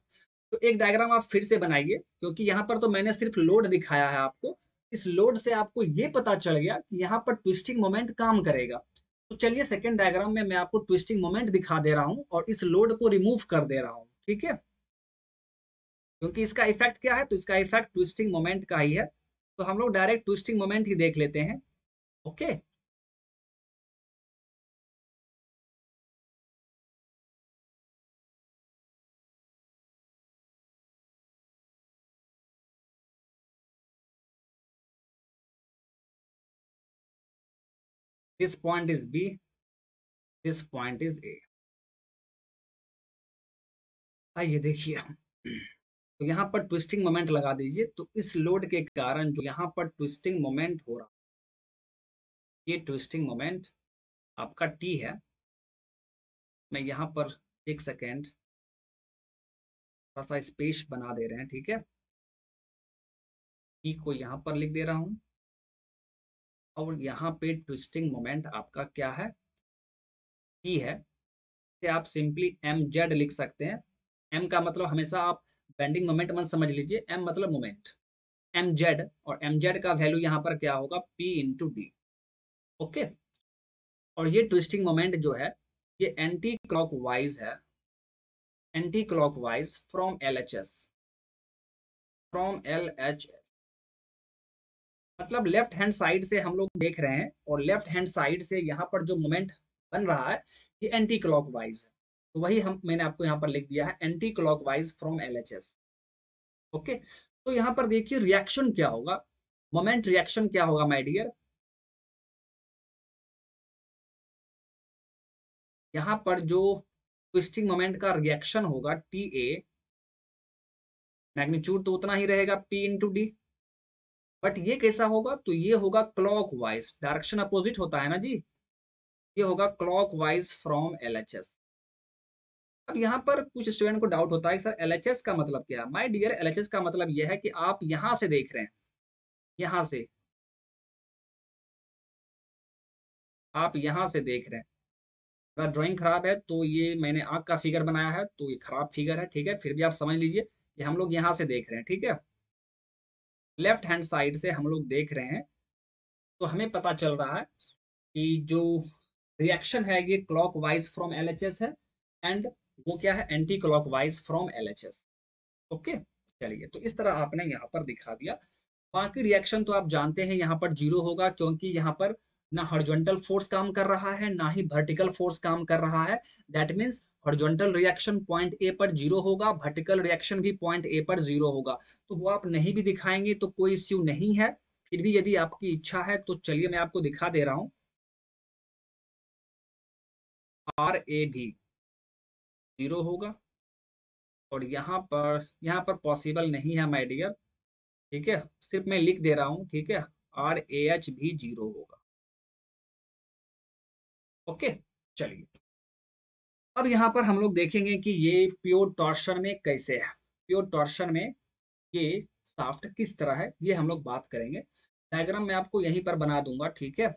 तो एक डायग्राम आप फिर से बनाइए, क्योंकि यहाँ पर तो मैंने सिर्फ लोड दिखाया है आपको। इस लोड से आपको ये पता चल गया कि यहाँ पर ट्विस्टिंग मोमेंट काम करेगा। तो चलिए सेकेंड डायग्राम में मैं आपको ट्विस्टिंग मोमेंट दिखा दे रहा हूँ और इस लोड को रिमूव कर दे रहा हूँ, ठीक है। क्योंकि इसका इफेक्ट क्या है, तो इसका इफेक्ट ट्विस्टिंग मोमेंट का ही है। तो हम लोग डायरेक्ट ट्विस्टिंग मोमेंट ही देख लेते हैं। Okay, this point is B, this point is A. आइए देखिए, तो यहाँ पर ट्विस्टिंग मोमेंट लगा दीजिए। तो इस लोड के कारण जो यहाँ पर ट्विस्टिंग मोमेंट हो रहा, ये ट्विस्टिंग मोमेंट आपका टी है। मैं यहाँ पर एक सेकेंड थोड़ा सा स्पेस बना दे रहे हैं, ठीक है। टी को यहाँ पर लिख दे रहा हूँ और यहाँ पे ट्विस्टिंग मोमेंट आपका क्या है, टी है। इसे आप सिंपली एम जेड लिख सकते हैं। एम का मतलब हमेशा आप बेंडिंग मोमेंट मत समझ लीजिए, एम मतलब मोमेंट, एम जेड। और एम जेड का वैल्यू यहाँ पर क्या होगा, पी इंटू डी। ओके, और ये ट्विस्टिंग मोमेंट जो है ये एंटी क्लॉकवाइज है, anti clockwise from L H S, from L H S. मतलब लेफ्ट हैंड साइड से हम लोग देख रहे हैं और लेफ्ट हैंड साइड से यहाँ पर जो मोमेंट बन रहा है ये एंटी क्लॉकवाइज है। तो वही हम मैंने आपको यहाँ पर लिख दिया है, anti clockwise from L H S. Okay, तो यहाँ पर देखिए रिएक्शन क्या होगा, मोमेंट रिएक्शन क्या होगा माय डियर। यहाँ पर जो ट्विस्टिंग मोमेंट का रिएक्शन होगा टी ए, मैग्नीट्यूड तो उतना ही रहेगा पी इंटू डी। बट ये कैसा होगा, तो ये होगा क्लॉकवाइज, डायरेक्शन अपोजिट होता है ना जी। ये होगा क्लॉकवाइज फ्रॉम एलएचएस। अब यहाँ पर कुछ स्टूडेंट को डाउट होता है सर एलएचएस का मतलब क्या है। माय डियर, एलएचएस का मतलब यह है कि आप यहाँ से देख रहे हैं, यहाँ से आप यहाँ से देख रहे हैं, मेरा ड्राइंग खराब है तो ये मैंने आँख का फिगर बनाया है तो ये खराब फिगर है, ठीक है? फिर भी आप समझ लीजिए कि हम लोग यहाँ से देख रहे हैं, ठीक है? लेफ्ट हैंड साइड से हम लोग देख रहे हैं, तो हमें पता चल रहा है कि जो रिएक्शन है ये क्लॉकवाइज फ्रॉम एलएचएस है, एंड वो क्या है, anti clockwise from LHS. Okay, चलिए, तो इस तरह आपने यहाँ पर दिखा दिया। बाकी रिएक्शन तो आप जानते हैं यहाँ पर जीरो होगा, क्योंकि यहाँ पर ना हॉरिजॉन्टल फोर्स काम कर रहा है ना ही वर्टिकल फोर्स काम कर रहा है। That means horizontal reaction point A पर जीरो होगा, वर्टिकल रिएक्शन भी पॉइंट ए पर जीरो होगा। तो वो आप नहीं भी दिखाएंगे तो कोई इश्यू नहीं है। फिर भी यदि आपकी इच्छा है तो चलिए मैं आपको दिखा दे रहा हूँ। आर ए भी जीरो होगा, और यहाँ पर पॉसिबल नहीं है माय डियर, ठीक है? सिर्फ मैं लिख दे रहा हूँ, ठीक है? आर ए एच भी जीरो होगा। ओके, चलिए, अब यहाँ पर हम लोग देखेंगे कि ये प्योर टॉर्शन में कैसे है। प्योर टॉर्शन में ये शाफ्ट किस तरह है, ये हम लोग बात करेंगे। डायग्राम मैं आपको यहीं पर बना दूंगा, ठीक है?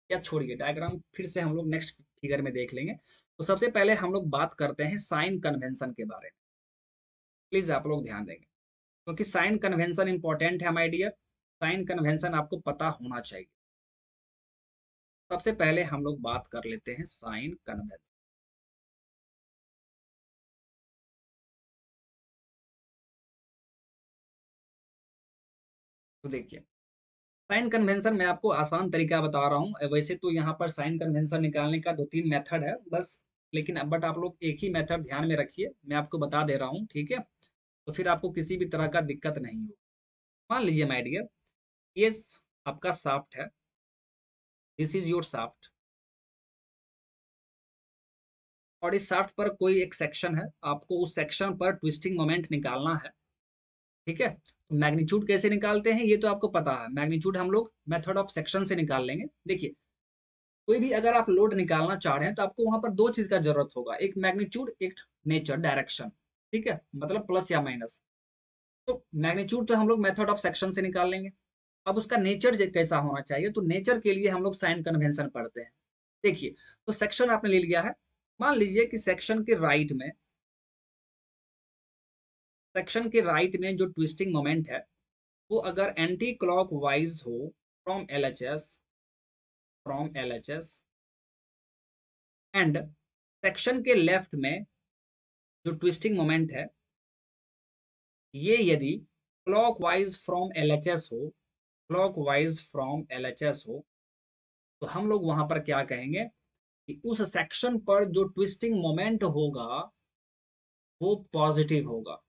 या छोड़िए, डायग्राम फिर से हम लोग नेक्स्ट फिगर में देख लेंगे। तो सबसे पहले हम लोग बात करते हैं साइन कन्वेंशन के बारे में। प्लीज आप लोग ध्यान देंगे, क्योंकि साइन कन्वेंशन इंपॉर्टेंट है माय डियर। साइन कन्वेंशन आपको पता होना चाहिए। सबसे पहले हम लोग बात कर लेते हैं साइन कन्वेंशन। तो देखिए, साइन कन्वेंशन मैं आपको आसान तरीका बता रहा हूँ। वैसे तो यहाँ पर साइन कन्वेंशन निकालने का दो तीन मेथड है बस, लेकिन अब बट आप लोग एक ही मेथड ध्यान में रखिए, मैं आपको बता दे रहा हूँ, ठीक है? तो फिर आपको किसी भी तरह का दिक्कत नहीं हो। मान लीजिए माय डियर, ये आपका शाफ्ट है, दिस इज योर शाफ्ट, और इस शाफ्ट पर कोई एक सेक्शन है, आपको उस सेक्शन पर ट्विस्टिंग मोमेंट निकालना है, ठीक है? तो मैग्नीट्यूड कैसे निकालते हैं ये तो आपको पता है। मैग्नीट्यूड हम लोग मेथड ऑफ सेक्शन से निकाल लेंगे। देखिए, कोई भी अगर आप लोड निकालना चाह रहे हैं तो आपको वहां पर दो चीज का जरूरत होगा, एक मैग्नीट्यूड, एक नेचर, डायरेक्शन, ठीक है? मतलब प्लस या माइनस। तो मैग्नीट्यूड तो हम लोग मेथड ऑफ सेक्शन से निकाल लेंगे। अब उसका नेचर कैसा होना चाहिए, तो नेचर के लिए हम लोग साइन कन्वेंशन पढ़ते हैं। देखिए, तो सेक्शन आपने ले लिया है। मान लीजिए कि सेक्शन के राइट में जो ट्विस्टिंग मोमेंट है वो अगर एंटी क्लॉक वाइज हो फ्रॉम एलएचएस एंड सेक्शन के लेफ्ट में जो ट्विस्टिंग मोमेंट है ये यदि क्लॉकवाइज फ्रॉम एलएचएस हो, तो हम लोग वहां पर क्या कहेंगे कि उस सेक्शन पर जो ट्विस्टिंग मोमेंट होगा वो पॉजिटिव होगा।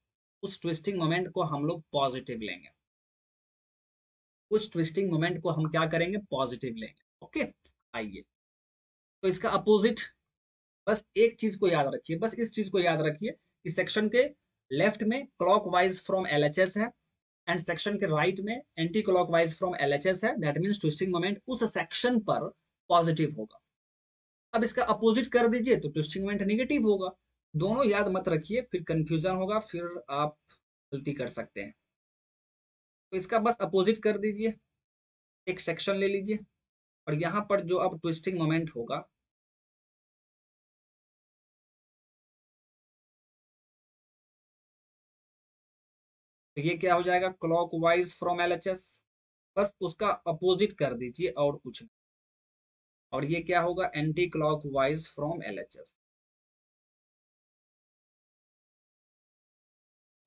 उस ट्विस्टिंग मोमेंट को हम लोग पॉजिटिव लेंगे। उस ट्विस्टिंग मोमेंट को हम क्या करेंगे, पॉजिटिव लेंगे। ओके, आइए, तो इसका अपोजिट, बस एक चीज को याद रखिए, बस इस चीज को याद रखिए कि सेक्शन के लेफ्ट में क्लॉकवाइज फ्रॉम एलएचएस है, एंड सेक्शन के राइट में एंटी क्लॉकवाइज फ्रॉम एलएचएस है। दैट मींस ट्विस्टिंग मोमेंट उस सेक्शन पर पॉजिटिव होगा। अब इसका अपोजिट कर दीजिए तो ट्विस्टिंग मोमेंट नेगेटिव होगा। दोनों याद मत रखिए, फिर कंफ्यूजन होगा, फिर आप गलती कर सकते हैं। तो इसका बस अपोजिट कर दीजिए, एक सेक्शन ले लीजिए, और यहाँ पर जो अब ट्विस्टिंग मोमेंट होगा तो ये क्या हो जाएगा, क्लॉकवाइज फ्रॉम एलएचएस। बस उसका अपोजिट कर दीजिए और कुछ नहीं। और ये क्या होगा, एंटी क्लॉकवाइज फ्रॉम एलएचएस।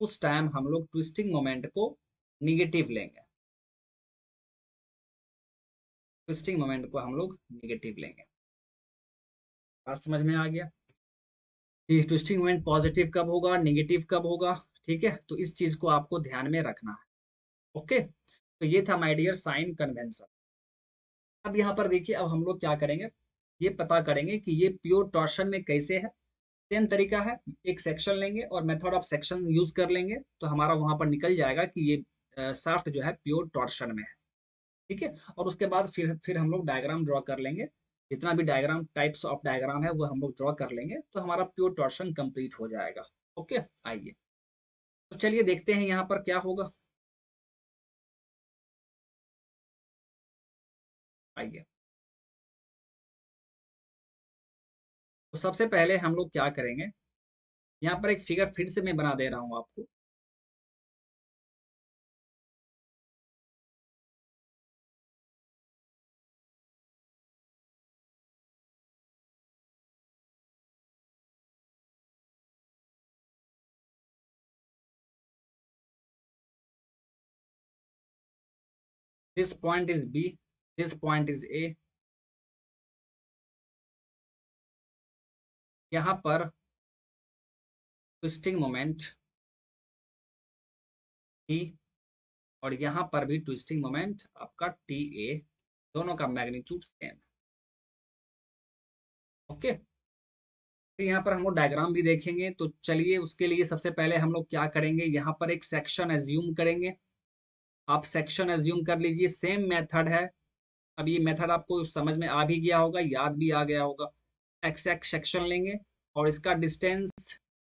उस टाइम हम लोग ट्विस्टिंग मोमेंट को निगेटिव लेंगे। ट्विस्टिंग मोमेंट को हम लोग निगेटिव लेंगे। बात समझ में आ गया कि ट्विस्टिंग मोमेंट पॉजिटिव कब होगा, निगेटिव कब होगा? ठीक है, तो इस चीज को आपको ध्यान में रखना है। ओके, तो ये था माय डियर साइन कन्वेंशन। अब यहाँ पर देखिए, अब हम लोग क्या करेंगे, ये पता करेंगे कि ये प्योर टॉर्शन में कैसे है। सेम तरीका है, एक सेक्शन लेंगे और मेथड ऑफ सेक्शन यूज कर लेंगे, तो हमारा वहां पर निकल जाएगा कि ये शाफ्ट जो है प्योर टॉर्शन में है, ठीक है? और उसके बाद फिर हम लोग डायग्राम ड्रॉ कर लेंगे। जितना भी डायग्राम, टाइप्स ऑफ डायग्राम है वो हम लोग ड्रॉ कर लेंगे, तो हमारा प्योर टॉर्शन कंप्लीट हो जाएगा। ओके, आइए, तो चलिए देखते हैं यहाँ पर क्या होगा। आइए, तो सबसे पहले हम लोग क्या करेंगे, यहाँ पर एक फिगर फिर से मैं बना दे रहा हूँ आपको। This point is B, this point is A. यहाँ पर ट्विस्टिंग मोमेंट टी, और यहाँ पर भी ट्विस्टिंग मोमेंट आपका टी ए, दोनों का मैग्नीट्यूड सेम। ओके, फिर यहाँ पर हम लोग डायग्राम भी देखेंगे। तो चलिए उसके लिए सबसे पहले हम लोग क्या करेंगे, यहाँ पर एक सेक्शन एज्यूम करेंगे। आप सेक्शन एज्यूम कर लीजिए, सेम मेथड है। अब ये मेथड आपको समझ में आ भी गया होगा, याद भी आ गया होगा। एक्स एक्स सेक्शन लेंगे और इसका डिस्टेंस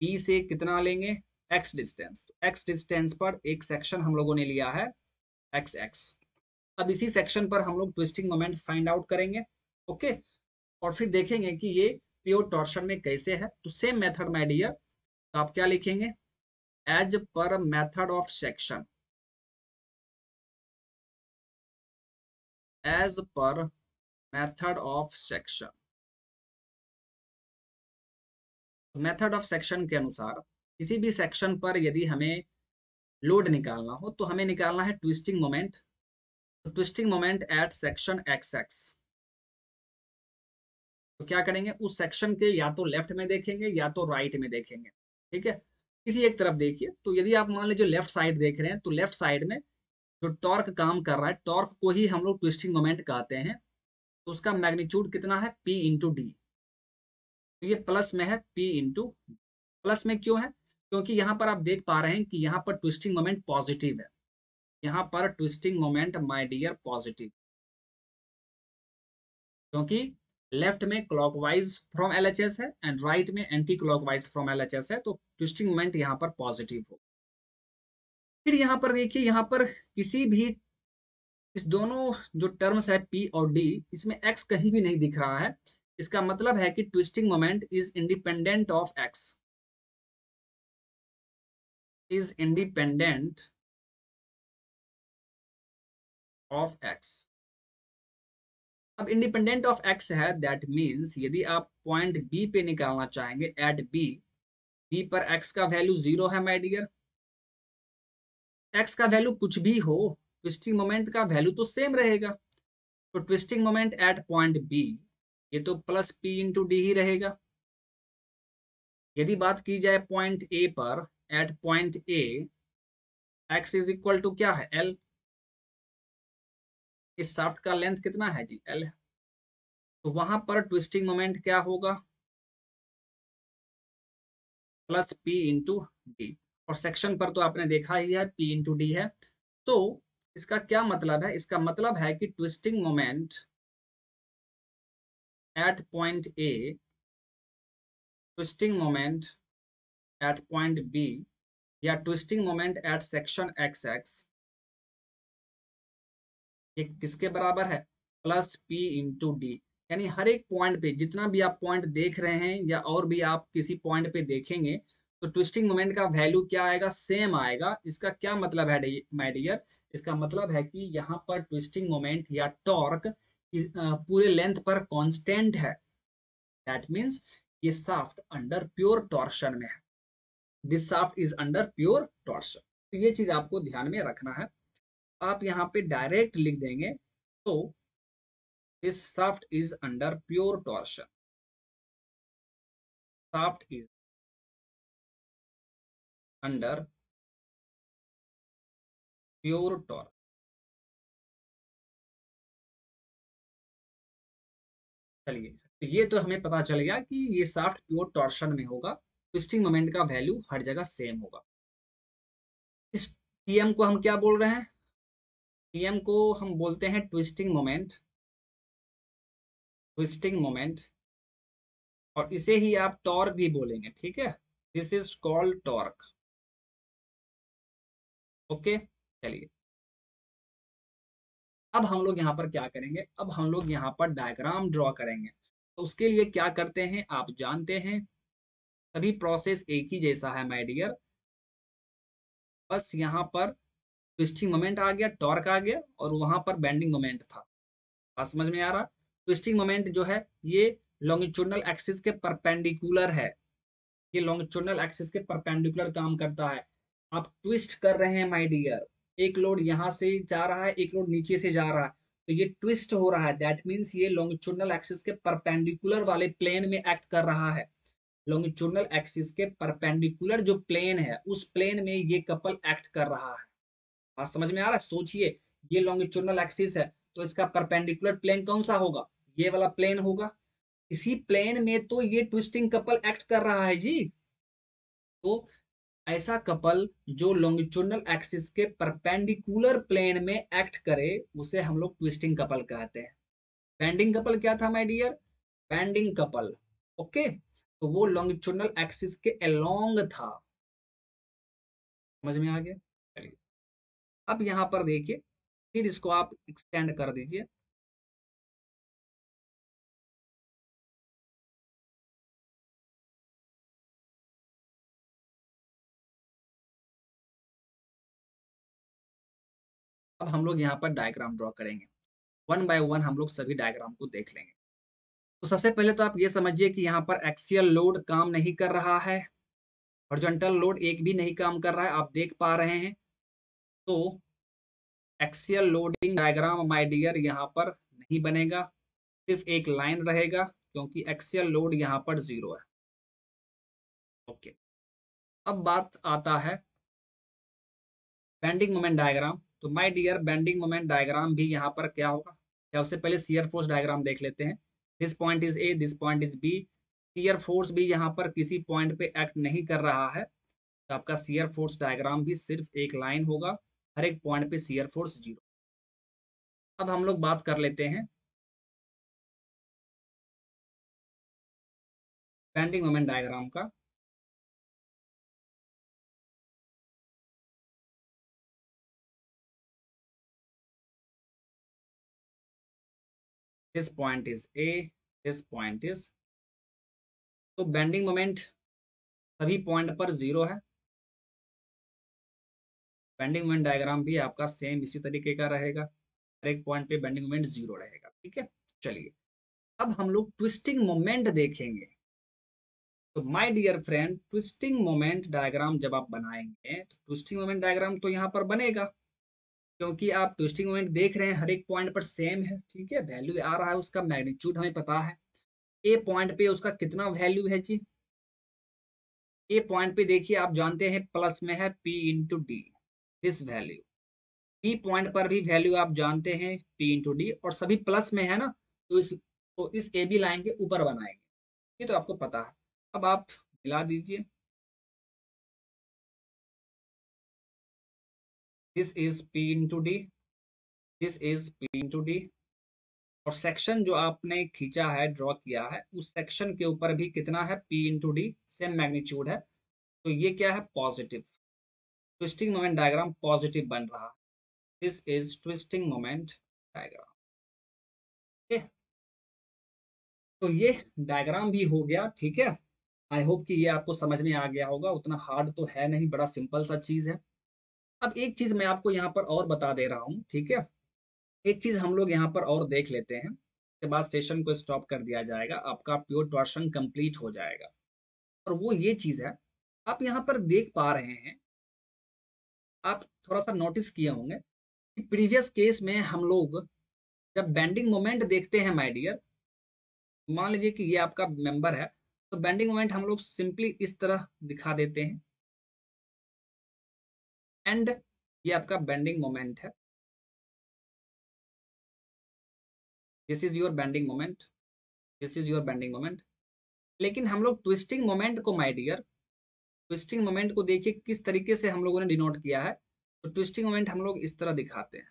बी से कितना लेंगे, एक्स डिस्टेंस। तो एक्स डिस्टेंस पर एक सेक्शन हम लोगों ने लिया है एक्स एक्स। अब इसी सेक्शन पर हम लोग ट्विस्टिंग मोमेंट फाइंड आउट करेंगे। ओके, और फिर देखेंगे कि ये प्योर टॉर्शन में कैसे है। तो सेम मेथड माय डियर, तो आप क्या लिखेंगे, as per method of section, as per method of section. Method of section के अनुसार किसी भी सेक्शन पर यदि हमें लोड निकालना हो तो हमें निकालना है ट्विस्टिंग मोमेंट। तो twisting moment at section X x. तो क्या करेंगे, उस सेक्शन के या तो लेफ्ट में देखेंगे या तो राइट में देखेंगे। ठीक है, किसी एक तरफ देखिए। तो यदि आप मान लीजिए लेफ्ट साइड देख रहे हैं, तो लेफ्ट साइड में जो टॉर्क काम कर रहा है, टॉर्क को ही हम लोग ट्विस्टिंग मोमेंट कहते हैं। तो उसका मैग्नीट्यूड कितना है, P इंटू डी। तो ये प्लस में है, P इंटू। प्लस में क्यों है, क्योंकि यहाँ पर आप देख पा रहे हैं कि यहाँ पर ट्विस्टिंग मोमेंट पॉजिटिव है। यहाँ पर twisting moment my dear positive, क्योंकि लेफ्ट में क्लॉकवाइज फ्रॉम एलएचएस है एंड राइट में एंटी क्लॉकवाइज फ्रॉम एलएचएस है। तो ट्विस्टिंग मोमेंट यहाँ पर पॉजिटिव हो। फिर यहाँ पर देखिए, यहाँ पर किसी भी इस दोनों जो टर्म्स है P और D, इसमें X कहीं भी नहीं दिख रहा है। इसका मतलब है कि twisting moment is independent of X, is independent of X। अब इंडिपेंडेंट ऑफ X है, दैट मीन्स यदि आप पॉइंट B पे निकालना चाहेंगे एट B, B पर X का वैल्यू 0 है माय डियर। X का वैल्यू कुछ भी हो, ट्विस्टिंग मोमेंट का वैल्यू तो सेम रहेगा। तो twisting moment at point B, ये तो प्लस P इंटू डी ही रहेगा। यदि बात की जाए पॉइंट ए पर, at point A, x is equal to क्या है, एल। इस शाफ्ट का लेंथ कितना है जी, एल। तो वहां पर ट्विस्टिंग मोमेंट क्या होगा, प्लस पी इंटू डी। और सेक्शन पर तो आपने देखा ही है, पी इंटू डी है। तो इसका क्या मतलब है, इसका मतलब है कि twisting moment at point A, twisting moment at point B, या twisting moment at section X X, ये किसके बराबर है, प्लस पी इंटू डी। यानी हर एक पॉइंट पे, जितना भी आप पॉइंट देख रहे हैं या और भी आप किसी पॉइंट पे देखेंगे, तो ट्विस्टिंग मोमेंट का वैल्यू क्या आएगा, सेम आएगा। इसका क्या मतलब है माय डियर, इसका मतलब है कि यहाँ पर ट्विस्टिंग मोमेंट या टॉर्क पूरे लेंथ पर कांस्टेंट है। दैट मींस ये शाफ्ट अंडर प्योर टॉर्शन में है। This shaft is under pure torsion. तो ये चीज आपको ध्यान में रखना है। आप यहाँ पे डायरेक्ट लिख देंगे, तो this shaft is under pure torsion, shaft is under pure torque। चलिए, तो ये तो हमें पता चल गया कि ये शाफ्ट प्योर टॉर्शन में होगा, ट्विस्टिंग मोमेंट का वैल्यू हर जगह सेम होगा। इस टीएम को हम क्या बोल रहे हैं, टीएम को हम बोलते हैं ट्विस्टिंग मोमेंट, ट्विस्टिंग मोमेंट। और इसे ही आप टॉर्क भी बोलेंगे, ठीक है। This is called torque. Okay, चलिए अब हम लोग यहाँ पर क्या करेंगे, अब हम लोग यहाँ पर डायग्राम ड्रॉ करेंगे। तो उसके लिए क्या करते हैं आप जानते हैं, सभी प्रोसेस एक ही जैसा है माय डियर, बस यहाँ पर ट्विस्टिंग मोमेंट आ गया, टॉर्क आ गया, और वहां पर बेंडिंग मोमेंट था। बात समझ में आ रहा? ट्विस्टिंग मोमेंट जो है ये लॉन्गिट्यूडनल एक्सिस के परपेंडिकुलर है, ये लॉन्गिट्यूडनल एक्सिस के परपेंडिकुलर काम करता है। आप ट्विस्ट कर रहे हैं माय डियर, एक लोड यहां से जा रहा है, एक लोड नीचे से जा रहा है, तो ये ट्विस्ट हो रहा है, दैट मीन्स ये लॉन्गिट्यूडनल एक्सिस के परपेंडिकुलर वाले प्लेन में एक्ट कर रहा है। लॉन्गिट्यूडनल एक्सिस के परपेंडिकुलर जो प्लेन है उस प्लेन में ये कपल एक्ट कर रहा है। बात समझ में आ रहा है? सोचिए, ये लॉन्गिट्यूडनल एक्सिस है तो इसका परपेंडिकुलर प्लेन कौन सा होगा? ये वाला प्लेन होगा। इसी प्लेन में तो ये ट्विस्टिंग कपल एक्ट कर रहा है जी। तो ऐसा कपल जो लॉन्गिट्यूडनल एक्सिस के परपेंडिकुलर प्लेन में एक्ट करे उसे हम लोग ट्विस्टिंग कपल कहते हैं। बेंडिंग कपल क्या था my dear? Bending couple. Okay, तो वो लॉन्गिट्यूडनल एक्सिस के अलोंग था। समझ में आ गया? चलिए, अब यहाँ पर देखिए, फिर इसको आप एक्सटेंड कर दीजिए। अब हम लोग यहाँ पर डायग्राम ड्रॉ करेंगे, वन बाय वन हम लोग सभी डायग्राम को देख लेंगे। तो सबसे पहले तो आप ये समझिए कि यहाँ पर एक्सियल लोड काम नहीं कर रहा है, हॉरिजॉन्टल लोड एक भी नहीं काम कर रहा है, आप देख पा रहे हैं। तो axial loading diagram my dear यहाँ पर नहीं बनेगा, सिर्फ एक लाइन रहेगा, क्योंकि एक्सियल लोड यहाँ पर 0 है। ओके, अब बात आता है बेंडिंग मोमेंट डायग्राम। तो my dear bending moment diagram भी यहाँ पर क्या होगा? सबसे पहले शियर फोर्स डायग्राम देख लेते हैं। This point is A, this point is B. Shear force भी यहाँ पर किसी पॉइंट पे एक्ट नहीं कर रहा है, तो आपका शियर फोर्स डायग्राम भी सिर्फ एक लाइन होगा, हर एक पॉइंट पे शियर फोर्स 0। अब हम लोग बात कर लेते हैं बेंडिंग मोमेंट डायग्राम का। This point is A, this point is, तो बेंडिंग मोमेंट सभी पॉइंट पर 0 है। बेंडिंग मोमेंट डायग्राम भी आपका सेम इसी तरीके का रहेगा, हर एक पॉइंट पे बेंडिंग मोमेंट 0 रहेगा। ठीक है, चलिए, अब हम लोग ट्विस्टिंग मोमेंट देखेंगे। तो my dear friend, twisting moment diagram जब आप बनाएंगे तो ट्विस्टिंग मोमेंट डायग्राम तो यहाँ पर बनेगा, क्योंकि आप ट्विस्टिंग मोमेंट देख रहे हैं हर एक पॉइंट पर सेम है। ठीक है, वैल्यू आ रहा है, उसका मैग्नीट्यूड हमें पता है। ए पॉइंट पे उसका कितना वैल्यू है जी? ए पॉइंट पे देखिए, आप जानते हैं प्लस में है P into D, this value. B point पर भी वैल्यू आप जानते हैं P इंटू डी, और सभी प्लस में है ना, तो इस ए बी लाइन के ऊपर बनाएंगे, ये तो आपको पता है। अब आप मिला दीजिए, this is P into D, this is P into D, और सेक्शन जो आपने खींचा है, ड्रॉ किया है, उस सेक्शन के ऊपर भी कितना है? P into D, same magnitude है, तो ये क्या है? Positive. Twisting moment diagram positive बन रहा है। This is twisting moment diagram. ठीक, तो ये डायग्राम भी हो गया। ठीक है, आई होप कि ये आपको समझ में आ गया होगा, उतना हार्ड तो है नहीं, बड़ा सिंपल सा चीज है। अब एक चीज मैं आपको यहाँ पर और बता दे रहा हूँ, ठीक है, एक चीज हम लोग यहाँ पर और देख लेते हैं, उसके बाद सेशन को स्टॉप कर दिया जाएगा, आपका प्योर टॉर्शन कंप्लीट हो जाएगा। और वो ये चीज है, आप यहाँ पर देख पा रहे हैं, आप थोड़ा सा नोटिस किए होंगे कि प्रीवियस केस में हम लोग जब बेंडिंग मोमेंट देखते हैं माय डियर, मान लीजिए कि ये आपका मेंबर है, तो बेंडिंग मोमेंट हम लोग सिंपली इस तरह दिखा देते हैं, एंड ये आपका बेंडिंग मोमेंट है, this is your bending moment, this is your bending moment. लेकिन हम लोग ट्विस्टिंग मोमेंट को माय डियर, ट्विस्टिंग मोमेंट को देखिए किस तरीके से हम लोगों ने डिनोट किया है। तो ट्विस्टिंग मोमेंट हम लोग इस तरह दिखाते हैं।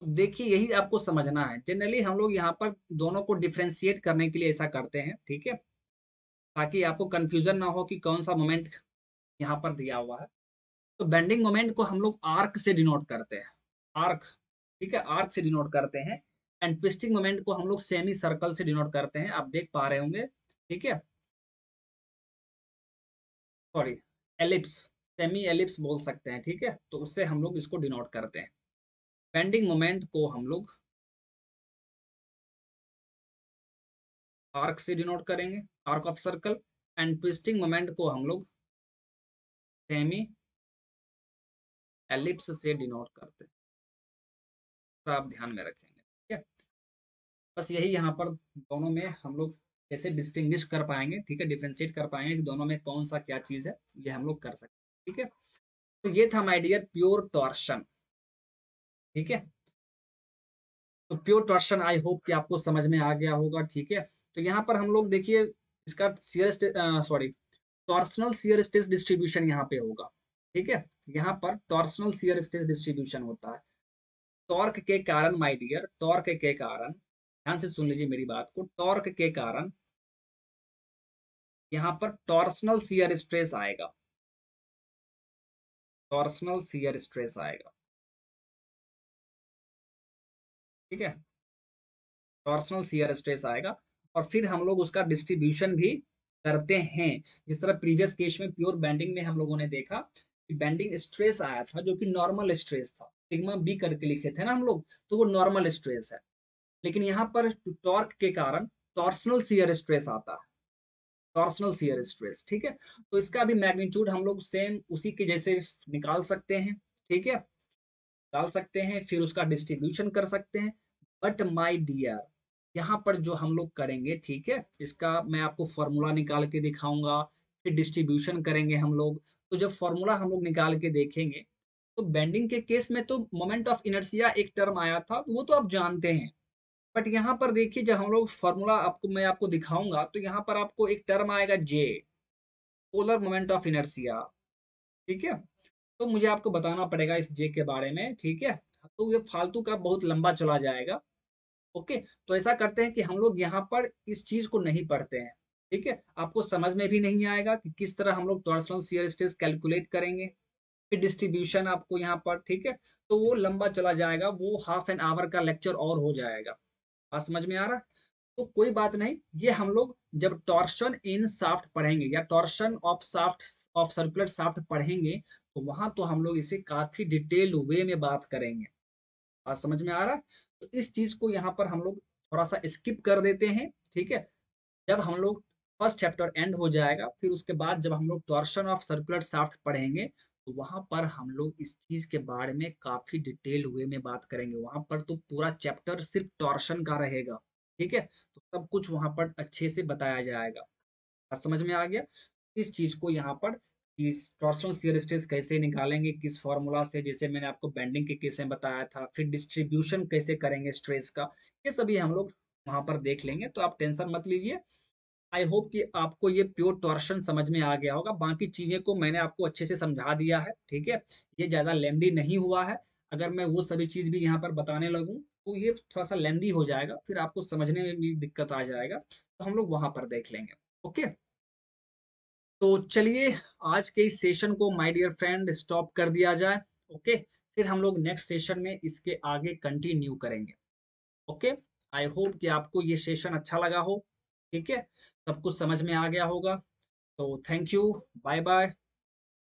तो देखिए, यही आपको समझना है, जनरली हम लोग यहाँ पर दोनों को डिफ्रेंशिएट करने के लिए ऐसा करते हैं, ठीक है, ताकि आपको कंफ्यूजन ना हो कि कौन सा मोमेंट यहाँ पर दिया हुआ है। तो बेंडिंग मोमेंट को हम लोग आर्क से डिनोट करते हैं, आर्क। ठीक है, आर्क से डिनोट करते हैं। एंड ट्विस्टिंग मोमेंट को हम लोग सेमी सर्कल से डिनोट करते हैं, आप देख पा रहे होंगे। ठीक है, सॉरी, एलिप्स, सेमी एलिप्स बोल सकते हैं। ठीक है, तो उससे हम लोग इसको डिनोट करते हैं। बेंडिंग मोमेंट को हम लोग आर्क से डिनोट करेंगे, arc of circle. And twisting moment को हम लोग सेमी एलिप्स से डिनोट करते हैं, तो आप ध्यान में रखेंगे। ठीक है, बस यही यहाँ पर दोनों में हम लोग कैसे डिस्टिंग्विश कर पाएंगे, ठीक है, डिफरेंशिएट कर पाएंगे कि दोनों में कौन सा क्या चीज है, ये हम लोग कर सकते हैं। ठीक है, तो ये था माय डियर प्योर टॉर्शन। ठीक है, तो प्योर टॉर्शन आई होप कि आपको समझ में आ गया होगा। ठीक है, तो यहाँ पर हम लोग देखिए इसका shear, sorry, torsional shear stress distribution यहाँ पे होगा। ठीक है, यहाँ पर टॉर्सनल शियर स्ट्रेस डिस्ट्रीब्यूशन होता है। टॉर्क के कारण माय डियर, टॉर्क के कारण, ध्यान से सुन लीजिए मेरी बात को, टॉर्क के कारण यहाँ पर टॉर्सनल शियर स्ट्रेस आएगा, टॉर्सनल शियर स्ट्रेस आएगा। ठीक है, टॉर्सनल शियर स्ट्रेस आएगा। और फिर हम लोग उसका डिस्ट्रीब्यूशन भी करते हैं। जिस तरह प्रीवियस केस में प्योर बेंडिंग में हम लोगों ने देखा कि बेंडिंग स्ट्रेस आया था जो कि नॉर्मल स्ट्रेस था, सिग्मा बी करके लिखे थे ना हम लोग, तो वो नॉर्मल स्ट्रेस है। लेकिन यहाँ पर टॉर्क के कारण टॉर्सनल शियर स्ट्रेस आता है, टॉर्सनल शियर स्ट्रेस। ठीक है, तो इसका भी मैग्नीट्यूड हम लोग सेम उसी के जैसे निकाल सकते हैं। ठीक है, डाल सकते हैं, फिर उसका डिस्ट्रीब्यूशन कर सकते हैं। बट माय डियर, यहाँ पर जो हम लोग करेंगे, ठीक है, इसका मैं आपको फॉर्मूला निकाल के दिखाऊंगा, फिर डिस्ट्रीब्यूशन करेंगे हम लोग। तो जब फॉर्मूला हम लोग निकाल के देखेंगे, तो बेंडिंग के केस में तो मोमेंट ऑफ इनर्शिया एक टर्म आया था, वो तो आप जानते हैं। बट यहाँ पर देखिए जब हम लोग फॉर्मूला आपको मैं आपको दिखाऊंगा, तो यहाँ पर आपको एक टर्म आएगा जे, पोलर मोमेंट ऑफ इनर्शिया। ठीक है, तो मुझे आपको बताना पड़ेगा इस जे के बारे में। ठीक है, तो ये फालतू का बहुत लंबा चला जाएगा। ओके, तो ऐसा करते हैं कि हम लोग यहाँ पर इस चीज को नहीं पढ़ते हैं। ठीक है, आपको समझ में भी नहीं आएगा कि किस तरह हम लोग टॉर्सनल शियर स्ट्रेस कैलकुलेट करेंगे, फिर डिस्ट्रीब्यूशन आपको यहाँ पर। ठीक है, तो वो लंबा चला जाएगा, वो हाफ एन आवर का लेक्चर और हो जाएगा। बात समझ में आ रहा है? तो कोई बात नहीं, ये हम लोग जब टॉर्शन इन शाफ्ट पढ़ेंगे या torsion of shaft, of circular shaft पढ़ेंगे, तो वहां तो हम लोग इसे काफी डिटेल्ड वे में बात करेंगे। बात समझ में आ रहा है? तो इस चीज को यहाँ पर हम लोग थोड़ा सा स्किप कर देते हैं। ठीक है, जब हम लोग फर्स्ट चैप्टर एंड हो जाएगा, फिर उसके बाद जब हम लोग टॉर्शन ऑफ सर्कुलर शाफ्ट पढ़ेंगे, तो वहां पर हम लोग इस चीज के बारे में काफी डिटेल वे में बात करेंगे। वहां पर तो पूरा चैप्टर सिर्फ टॉर्शन का रहेगा। ठीक है, तो सब कुछ वहां पर अच्छे से बताया जाएगा। बात समझ में आ गया? इस चीज को यहाँ पर, इस टॉर्सनल शियर स्ट्रेस कैसे निकालेंगे, किस फॉर्मूला से, जैसे मैंने आपको बेंडिंग के केस में बताया था, फिर डिस्ट्रीब्यूशन कैसे करेंगे स्ट्रेस का, ये सभी हम लोग वहां पर देख लेंगे। तो आप टेंशन मत लीजिए। आई होप कि आपको ये प्योर टॉर्शन समझ में आ गया होगा। बाकी चीजें को मैंने आपको अच्छे से समझा दिया है। ठीक है, ये ज्यादा लेंदी नहीं हुआ है। अगर मैं वो सभी चीज भी यहाँ पर बताने लगूं, तो ये थोड़ा सा लेंदी हो जाएगा, फिर आपको समझने में भी दिक्कत आ जाएगा। तो हम लोग वहां पर देख लेंगे। ओके, तो चलिए आज के इस सेशन को माय डियर फ्रेंड स्टॉप कर दिया जाए। ओके, फिर हम लोग नेक्स्ट सेशन में इसके आगे कंटिन्यू करेंगे। ओके, आई होप कि आपको ये सेशन अच्छा लगा हो। ठीक है, सब कुछ समझ में आ गया होगा। तो थैंक यू, बाय बाय।